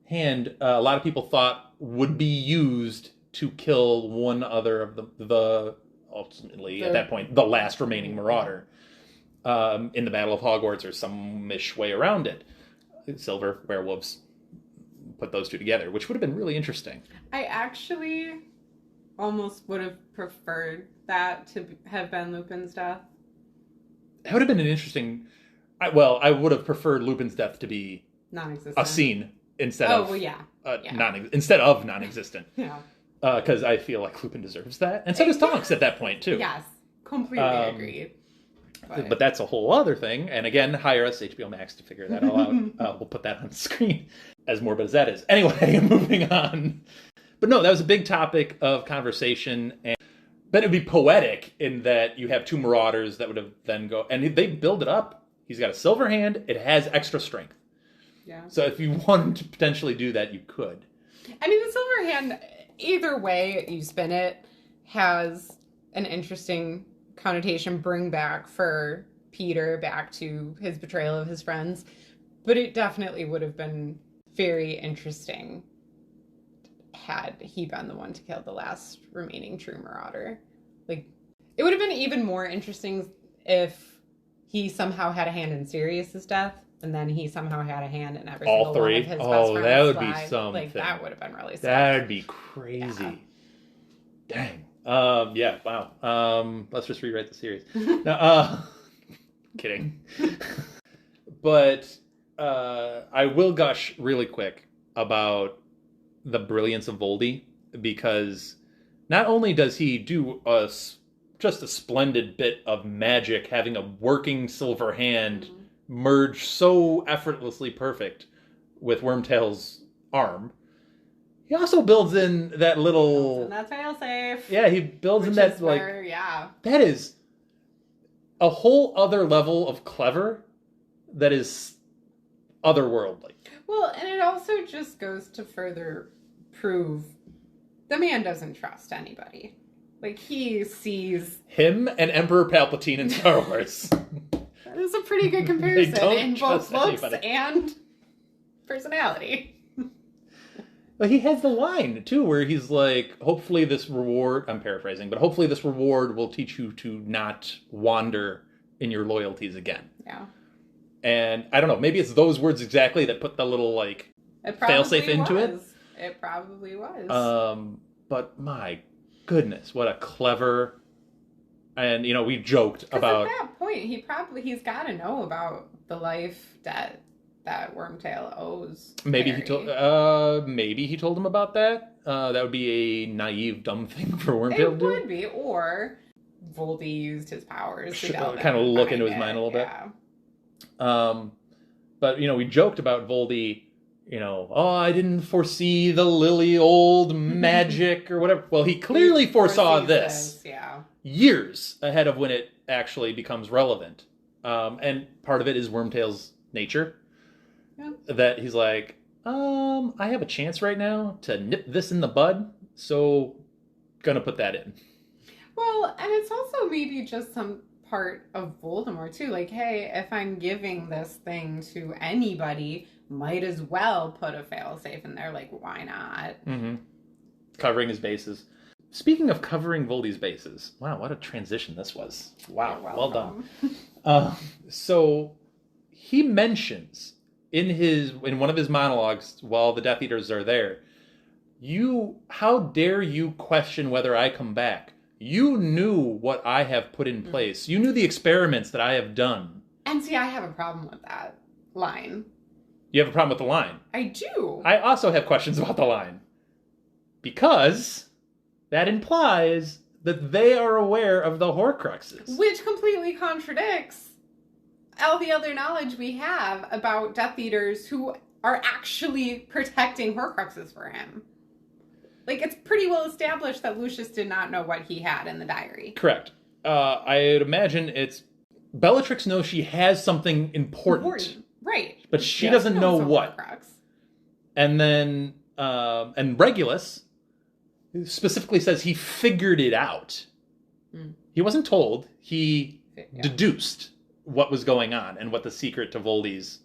D: hand, a lot of people thought would be used to kill one other of the ultimately, at that point, the last remaining Marauder in the Battle of Hogwarts or some-ish way around it. Silver, werewolves, put those two together, which would have been really interesting.
E: I actually almost would have preferred that to have been Lupin's death.
D: It would have been an interesting... I would have preferred Lupin's death to be
E: non-existent.
D: A scene instead of... instead of non-existent.
E: Yeah.
D: Because I feel like Lupin deserves that. And so does Tonks at that point, too.
E: Yes, completely agreed.
D: But that's a whole other thing. And again, hire us, HBO Max, to figure that all out. We'll put that on the screen, as morbid as that is. Anyway, moving on. But no, that was a big topic of conversation. But it would be poetic in that you have two Marauders that would have then go... And they build it up. He's got a silver hand. It has extra strength.
E: Yeah.
D: So if you wanted to potentially do that, you could.
E: I mean, the silver hand, either way you spin it, has an interesting connotation, bring back for Peter back to his betrayal of his friends. But it definitely would have been very interesting had he been the one to kill the last remaining true Marauder. Like, it would have been even more interesting if he somehow had a hand in Sirius's death, and then he somehow had a hand in every single one of his best friends.
D: That would be
E: lives.
D: something.
E: Like, that would have been really sad.
D: That'd be crazy. Yeah. Dang. Yeah, wow. Let's just rewrite the series. No, kidding. But I will gush really quick about the brilliance of Voldy, because not only does he do just a splendid bit of magic, having a working silver hand merge so effortlessly perfect with Wormtail's arm, he also builds in that little...
E: That's failsafe.
D: Yeah, he builds in that, like... That is a whole other level of clever that is otherworldly.
E: Well, and it also just goes to further prove the man doesn't trust anybody. Like, he sees... Him
D: and Emperor Palpatine in Star Wars.
E: That is a pretty good comparison in both looks
D: anybody.
E: and personality.
D: But he has the line, too, where he's like, hopefully this reward... I'm paraphrasing, but hopefully this reward will teach you to not wander in your loyalties again.
E: Yeah.
D: And I don't know, maybe it's those words exactly that put the little, like, failsafe into it.
E: It probably was.
D: But my goodness, what a clever... And, you know, we joked about...
E: At that point, he's got to know about the life debt that Wormtail owes
D: Maybe
E: Harry.
D: Maybe he told him about that. That would be a naive, dumb thing for Wormtail to do.
E: It would be, or Voldy used his powers to
D: kind of look into his mind a little bit. But, you know, we joked about Voldy, you know, I didn't foresee the lily old magic or whatever. Well, he clearly foresaw this years ahead of when it actually becomes relevant. And part of it is Wormtail's nature. Yeah. That he's like, I have a chance right now to nip this in the bud, so gonna put that in.
E: Well, and it's also maybe just some part of Voldemort too. Like, hey, if I'm giving this thing to anybody, might as well put a failsafe in there. Like, why not? Mm-hmm.
D: Covering his bases. Speaking of covering Voldy's bases, wow, what a transition this was. Wow, well done. So he mentions in one of his monologues while the Death Eaters are there, how dare you question whether I come back? You knew what I have put in place. You knew the experiments that I have done.
E: And see, I have a problem with that line.
D: You have a problem with the line?
E: I do.
D: I also have questions about the line. Because that implies that they are aware of the Horcruxes.
E: Which completely contradicts all the other knowledge we have about Death Eaters who are actually protecting Horcruxes for him. Like, it's pretty well established that Lucius did not know what he had in the diary.
D: Correct. I'd imagine it's... Bellatrix knows she has something important.
E: Right.
D: But she doesn't know what.
E: Horcrux.
D: And then... and Regulus specifically says he figured it out. He wasn't told. He deduced what was going on and what the secret to Voldy's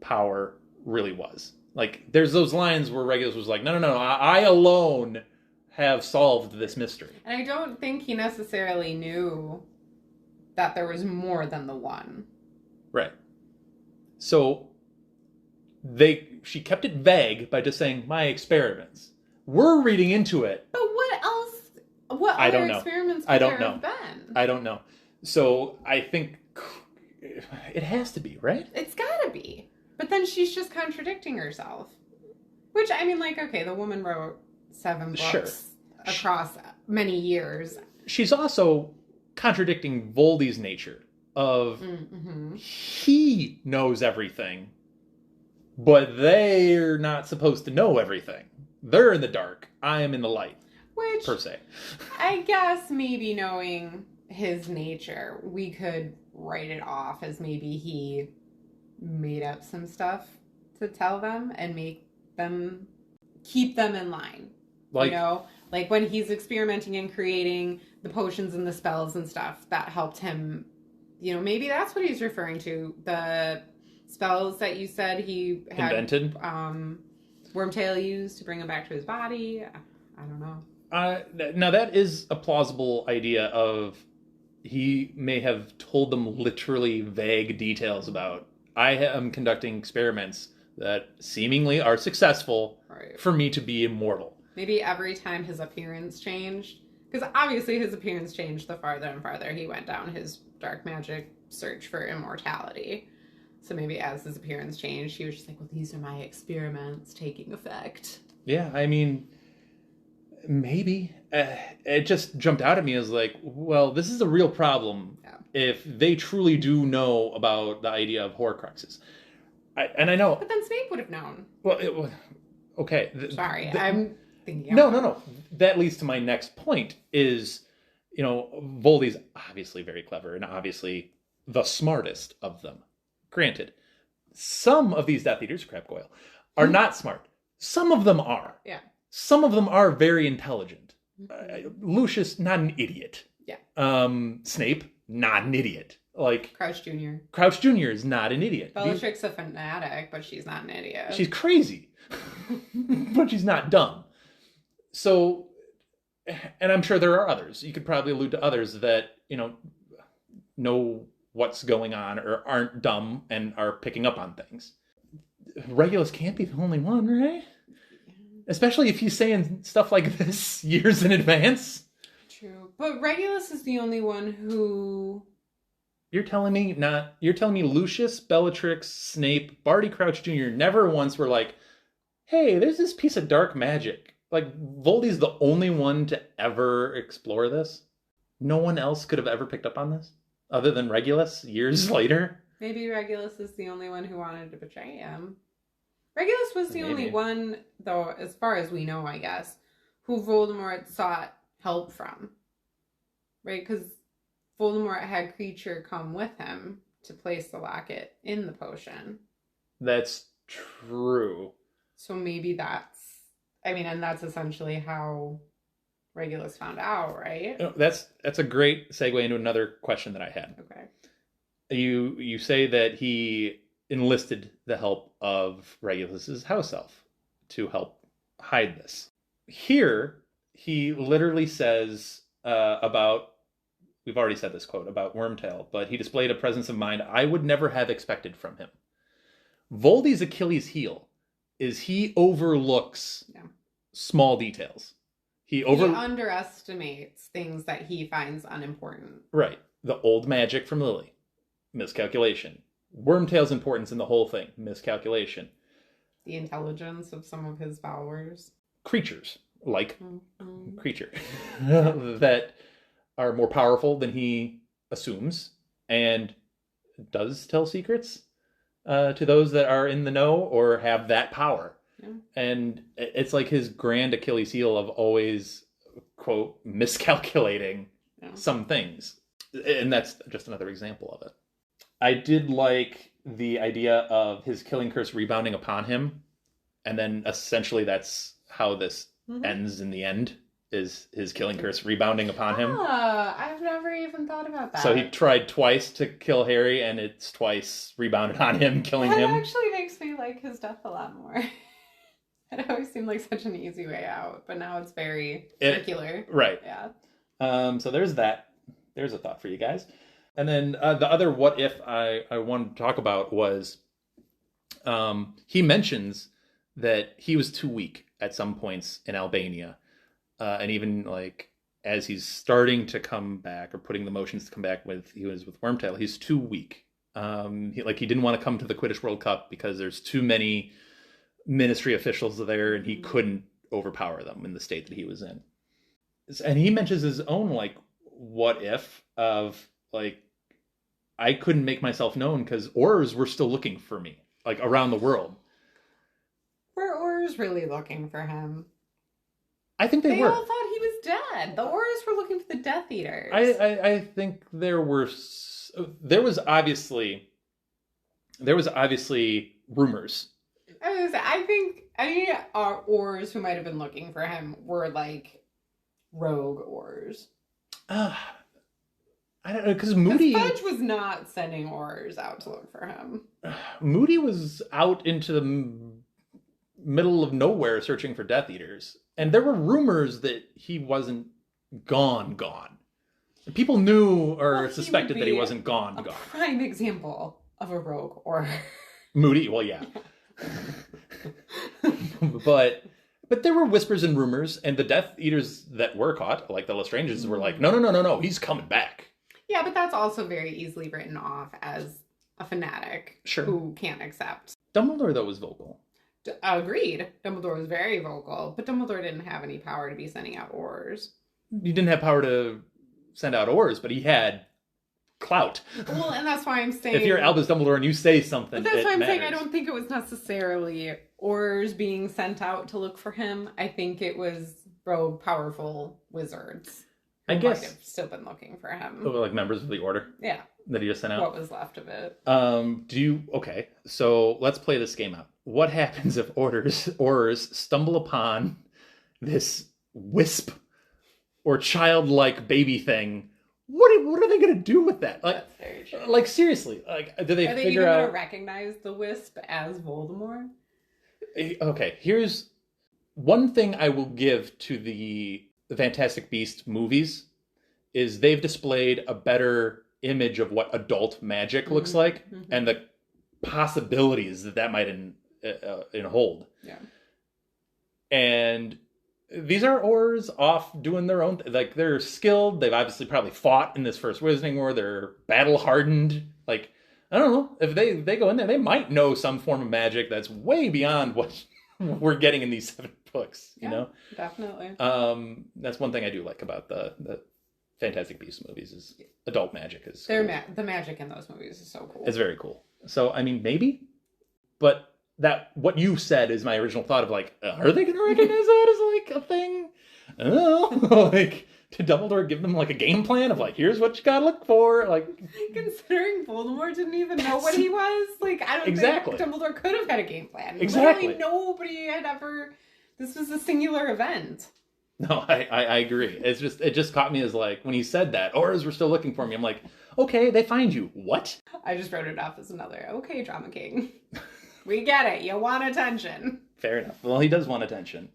D: power really was. Like, there's those lines where Regulus was like, no, I alone have solved this mystery.
E: And I don't think he necessarily knew that there was more than the one.
D: Right. So, she kept it vague by just saying, my experiments. We're reading into it.
E: But what else? What other experiments could there have been?
D: I don't know. So, I think it has to be, right?
E: It's gotta be. But then she's just contradicting herself. Which, I mean, like, okay, the woman wrote 7 books across many years.
D: She's also contradicting Voldy's nature of he knows everything, but they're not supposed to know everything. They're in the dark. I am in the light.
E: Which,
D: per se.
E: I guess maybe knowing his nature, we could write it off as maybe he made up some stuff to tell them and make them keep them in line. Like, you know, like when he's experimenting and creating the potions and the spells and stuff that helped him, you know, maybe that's what he's referring to. The spells that you said he had
D: invented,
E: Wormtail used to bring him back to his body. I don't know.
D: Now that is a plausible idea of he may have told them literally vague details about, I am conducting experiments that seemingly are successful for me to be immortal.
E: Maybe every time his appearance changed, because obviously his appearance changed the farther and farther he went down his dark magic search for immortality. So maybe as his appearance changed, he was just like, well, these are my experiments taking effect.
D: Yeah, I mean, maybe. It just jumped out at me as like, well, this is a real problem if they truly do know about the idea of Horcruxes. And I know... But
E: then Snape would have known.
D: Well, okay.
E: Sorry, I'm thinking...
D: No. That leads to my next point is, you know, Voldy's obviously very clever and obviously the smartest of them. Granted, some of these Death Eaters, Crab Goyle, are not smart. Some of them are.
E: Yeah.
D: Some of them are very intelligent. Lucius, not an idiot.
E: Yeah.
D: Snape, not an idiot. Like
E: Crouch Jr.
D: Crouch Jr. is not an idiot.
E: Bellatrix a fanatic, but she's not an idiot.
D: She's crazy, but she's not dumb. So, and I'm sure there are others. You could probably allude to others that, you know what's going on or aren't dumb and are picking up on things. Regulus can't be the only one, right? Especially if he's saying stuff like this years in advance.
E: True. But Regulus is the only one who...
D: You're telling me Lucius, Bellatrix, Snape, Barty Crouch Jr. never once were like, hey, there's this piece of dark magic. Like, Voldy's the only one to ever explore this. No one else could have ever picked up on this other than Regulus years later.
E: Maybe Regulus is the only one who wanted to betray him. Regulus was the only one, though, as far as we know, I guess, who Voldemort sought help from. Right? Because Voldemort had Creature come with him to place the locket in the potion.
D: That's true.
E: So maybe that's... I mean, and that's essentially how Regulus found out, right?
D: You know, that's a great segue into another question that I had.
E: Okay.
D: You say that he enlisted the help of Regulus's house elf to help hide this. Here, he literally says about, we've already said this quote about Wormtail, but he displayed a presence of mind I would never have expected from him. Voldy's Achilles heel is he overlooks small details. He
E: underestimates things that he finds unimportant.
D: Right. The old magic from Lily. Miscalculation. Wormtail's importance in the whole thing. Miscalculation.
E: The intelligence of some of his followers.
D: Creatures. Like Creature. That are more powerful than he assumes. And does tell secrets. to those that are in the know or have that power.
E: Yeah.
D: And it's like his grand Achilles heel of always, quote, miscalculating some things. And that's just another example of it. I did like the idea of his killing curse rebounding upon him. And then essentially that's how this ends in the end, is his killing curse rebounding upon him.
E: I've never even thought about that.
D: So he tried twice to kill Harry, and it's twice rebounded on him, killing him.
E: That actually makes me like his death a lot more. It always seemed like such an easy way out, but now it's very circular.
D: Right.
E: Yeah.
D: So there's that. There's a thought for you guys. And then the other what if I wanted to talk about was he mentions that he was too weak at some points in Albania. And even like as he's starting to come back or putting the motions to come back he was with Wormtail, he's too weak. He didn't want to come to the Quidditch World Cup because there's too many ministry officials there and he couldn't overpower them in the state that he was in. And he mentions his own like what if of like, I couldn't make myself known because Aurors were still looking for me, like around the world.
E: Were Aurors really looking for him?
D: I think they were.
E: They all thought he was dead. The Aurors were looking for the Death Eaters.
D: I think there was obviously rumors.
E: I think any Aurors who might have been looking for him were like rogue Aurors.
D: I don't know, because Moody...
E: Fudge was not sending Aurors out to look for him.
D: Moody was out into the middle of nowhere searching for Death Eaters. And there were rumors that he wasn't gone. People knew or suspected that he wasn't gone.
E: Prime example of a rogue Auror.
D: Moody, well, yeah. But there were whispers and rumors, and the Death Eaters that were caught, like the Lestranges, were like, no, he's coming back.
E: Yeah, but that's also very easily written off as a fanatic who can't accept.
D: Dumbledore, though, was vocal.
E: Agreed. Dumbledore was very vocal, but Dumbledore didn't have any power to be sending out Aurors.
D: He didn't have power to send out Aurors, but he had clout.
E: Well, and that's why I'm saying...
D: If you're Albus Dumbledore and you say something,
E: but that's why I'm
D: matters.
E: saying I don't think it was necessarily Aurors being sent out to look for him. I think it was rogue, powerful wizards.
D: I guess.
E: Might have still been looking for him.
D: Oh, like members of the Order?
E: Yeah.
D: That he just sent out?
E: What was left of it.
D: Okay, so let's play this game out. What happens if Aurors stumble upon this wisp or childlike baby thing? What are they going to do with that? Like,
E: that's very true.
D: Like, seriously, like, do they
E: Are they
D: figure
E: even
D: out...
E: going to recognize the wisp as Voldemort?
D: Okay, here's one thing I will give to the Fantastic Beasts movies is they've displayed a better image of what adult magic looks like and the possibilities that might hold.
E: Yeah.
D: And these are Aurors off doing their own like they're skilled. They've obviously probably fought in this first Wizarding War. They're battle hardened. Like, I don't know, if they go in there, they might know some form of magic that's way beyond what we're getting in these 7 books, you know?
E: Definitely.
D: That's one thing I do like about the Fantastic Beasts movies is adult magic is
E: cool.
D: cool.
E: The magic in those movies is so cool.
D: It's very cool. So, I mean, maybe, but what you said is my original thought of like, are they going to recognize that as like a thing? I don't know. Like, did Dumbledore give them like a game plan of like, here's what you gotta look for? Like,
E: considering Voldemort didn't even know what he was, like, I don't think Dumbledore could have had a game plan.
D: Exactly.
E: Literally nobody had ever. This was a singular event.
D: No, I agree. It just caught me as like when he said that, Aurors were still looking for me. I'm like, okay, they find you. What?
E: I just wrote it off as another okay, Drama King. We get it. You want attention.
D: Fair enough. Well, he does want attention.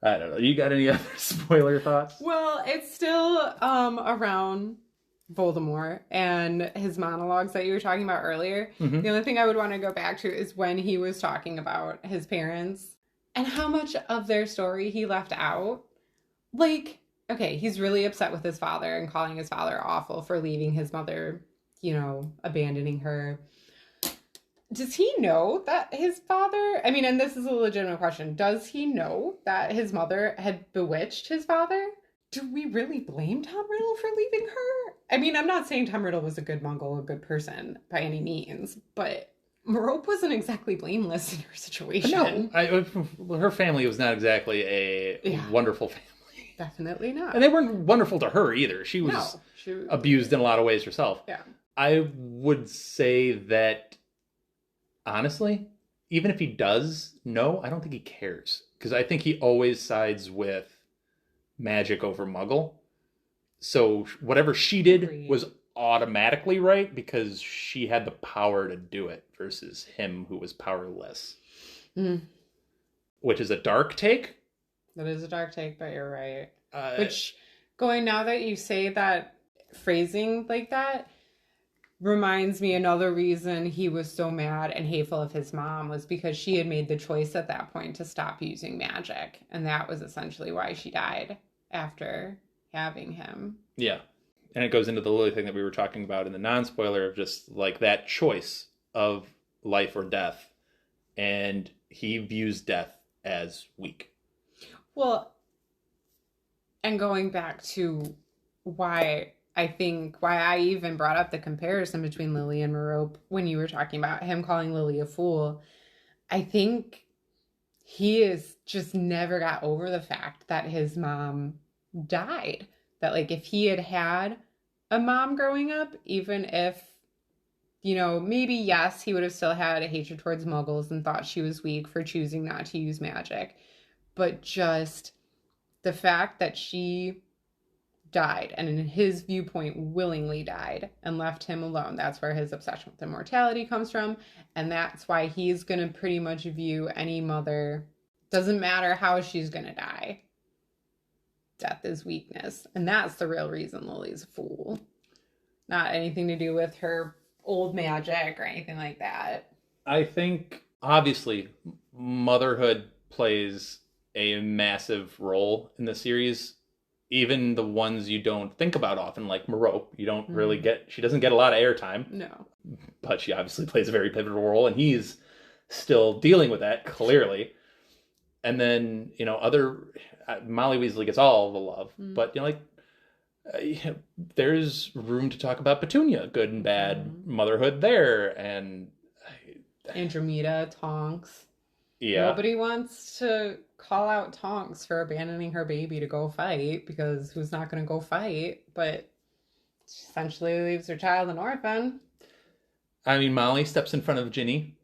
D: I don't know. You got any other spoiler thoughts?
E: Well, it's still around Voldemort and his monologues that you were talking about earlier. Mm-hmm. The only thing I would want to go back to is when he was talking about his parents and how much of their story he left out. Like, okay, he's really upset with his father and calling his father awful for leaving his mother, abandoning her. Does he know that his father, and this is a legitimate question, does he know that his mother had bewitched his father? Do we really blame Tom Riddle for leaving her? I'm not saying Tom Riddle was a good Mongol, a good person by any means, but Merope wasn't exactly blameless in her situation.
D: No, her family was not exactly a wonderful family.
E: Definitely not.
D: And they weren't wonderful to her either. She was abused in a lot of ways herself.
E: Yeah.
D: I would say that, honestly, even if he does know, I don't think he cares. Because I think he always sides with magic over Muggle. So whatever she did was automatically right because she had the power to do it versus him who was powerless. Which is a dark take.
E: That is a dark take, but you're right. Which, now that you say that phrasing like that, reminds me another reason he was so mad and hateful of his mom was because she had made the choice at that point to stop using magic. And that was essentially why she died after having him.
D: Yeah. And it goes into the Lily thing that we were talking about in the non-spoiler of just like that choice of life or death. And he views death as weak.
E: Well, and going back to why I even brought up the comparison between Lily and Merope when you were talking about him calling Lily a fool, I think he is just never got over the fact that his mom died. That like if he had had a mom growing up, even if, maybe yes, he would have still had a hatred towards Muggles and thought she was weak for choosing not to use magic. But just the fact that she died, and in his viewpoint willingly died and left him alone. That's where his obsession with immortality comes from. And that's why he's going to pretty much view any mother, doesn't matter how she's going to die. Death is weakness. And that's the real reason Lily's a fool. Not anything to do with her old magic or anything like that.
D: I think, obviously, motherhood plays a massive role in the series. Even the ones you don't think about often, like Merope, you don't really she doesn't get a lot of airtime.
E: No.
D: But she obviously plays a very pivotal role, and he's still dealing with that, clearly. And then, Molly Weasley gets all the love. But, there's room to talk about Petunia, good and bad motherhood there. And
E: Andromeda, Tonks.
D: Yeah.
E: Nobody wants to call out Tonks for abandoning her baby to go fight, because who's not going to go fight? But she essentially leaves her child an orphan.
D: I mean, Molly steps in front of Ginny.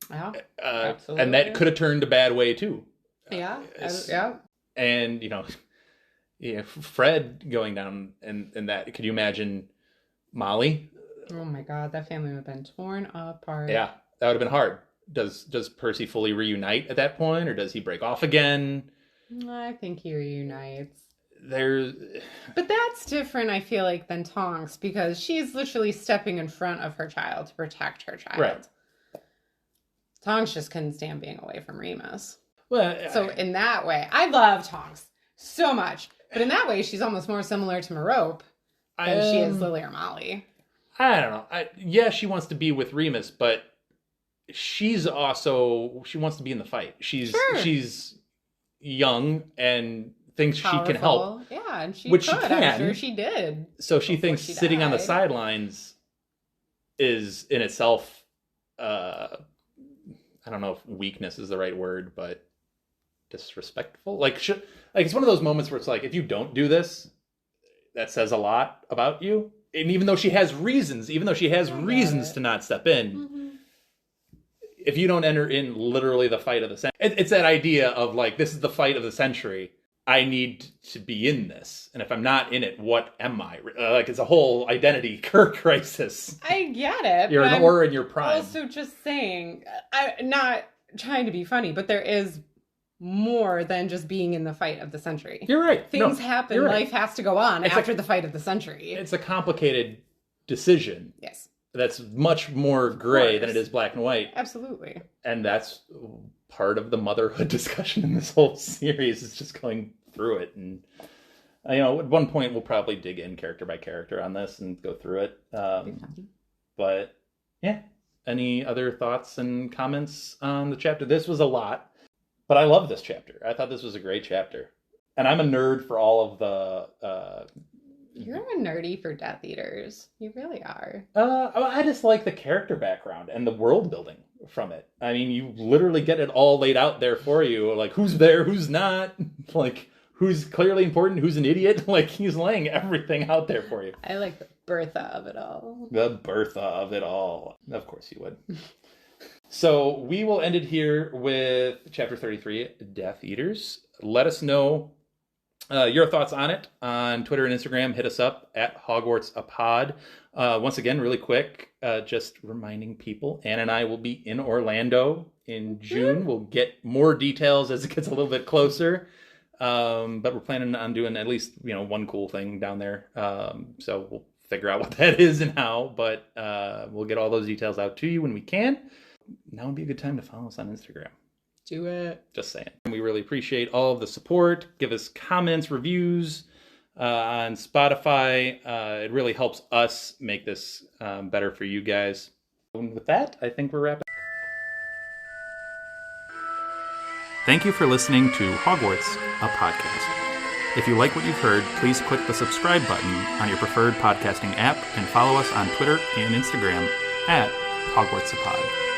E: Yeah, absolutely.
D: And that could have turned a bad way, too.
E: Yeah,
D: And, Fred going down and that. Could you imagine Molly?
E: Oh my God, that family would have been torn apart.
D: Yeah, that would have been hard. Does Percy fully reunite at that point, or does he break off again?
E: I think he reunites.
D: But
E: that's different, I feel like, than Tonks, because she's literally stepping in front of her child to protect her child.
D: Right.
E: Tonks just couldn't stand being away from Remus.
D: Well,
E: so in that way, I love Tonks so much. But in that way, she's almost more similar to Merope than she is Lily or Molly.
D: I don't know. She wants to be with Remus, but she wants to be in the fight. She's young and thinks
E: Powerful.
D: She can help.
E: Yeah, and she
D: which
E: could.
D: she can.
E: I'm sure she did.
D: So she thinks sitting on the sidelines is in itself, I don't know if weakness is the right word, but disrespectful. Like it's one of those moments where it's like, if you don't do this, that says a lot about you. And even though she has reasons to not step in, if you don't enter in literally the fight of the century, it's that idea of like, this is the fight of the century. I need to be in this. And if I'm not in it, what am I? It's a whole identity crisis.
E: I get it.
D: You're an aura in your prime.
E: Also just saying, I'm not trying to be funny, but there is more than just being in the fight of the century.
D: You're right.
E: Things happen. Right. Life has to go on after the fight of the century.
D: It's a complicated decision.
E: Yes.
D: That's much more gray than it is black and white.
E: Absolutely.
D: And that's part of the motherhood discussion in this whole series, is just going through it. And, at one point we'll probably dig in character by character on this and go through it. But yeah, any other thoughts and comments on the chapter? This was a lot, but I love this chapter. I thought this was a great chapter. And I'm a nerd for all of the
E: You're a nerdy for Death Eaters. You really are.
D: I just like the character background and the world building from it. I mean, you literally get it all laid out there for you. Like, who's there, who's not, like, who's clearly important, who's an idiot. Like, he's laying everything out there for you.
E: I like the Bertha of it all.
D: The Bertha of it all. Of course you would. So we will end it here with Chapter 33, Death Eaters. Let us know your thoughts on it on Twitter and Instagram. Hit us up at HogwartsApod. Once again, really quick, just reminding people, Anne and I will be in Orlando in June. We'll get more details as it gets a little bit closer. But we're planning on doing at least, one cool thing down there. So we'll figure out what that is and how, but we'll get all those details out to you when we can. Now would be a good time to follow us on Instagram.
E: Do it.
D: Just saying. We really appreciate all of the support. Give us comments, reviews on Spotify. It really helps us make this better for you guys. And with that, I think we're wrapping. Thank you for listening to Hogwarts, a podcast. If you like what you've heard, please click the subscribe button on your preferred podcasting app and follow us on Twitter and Instagram at HogwartsApod.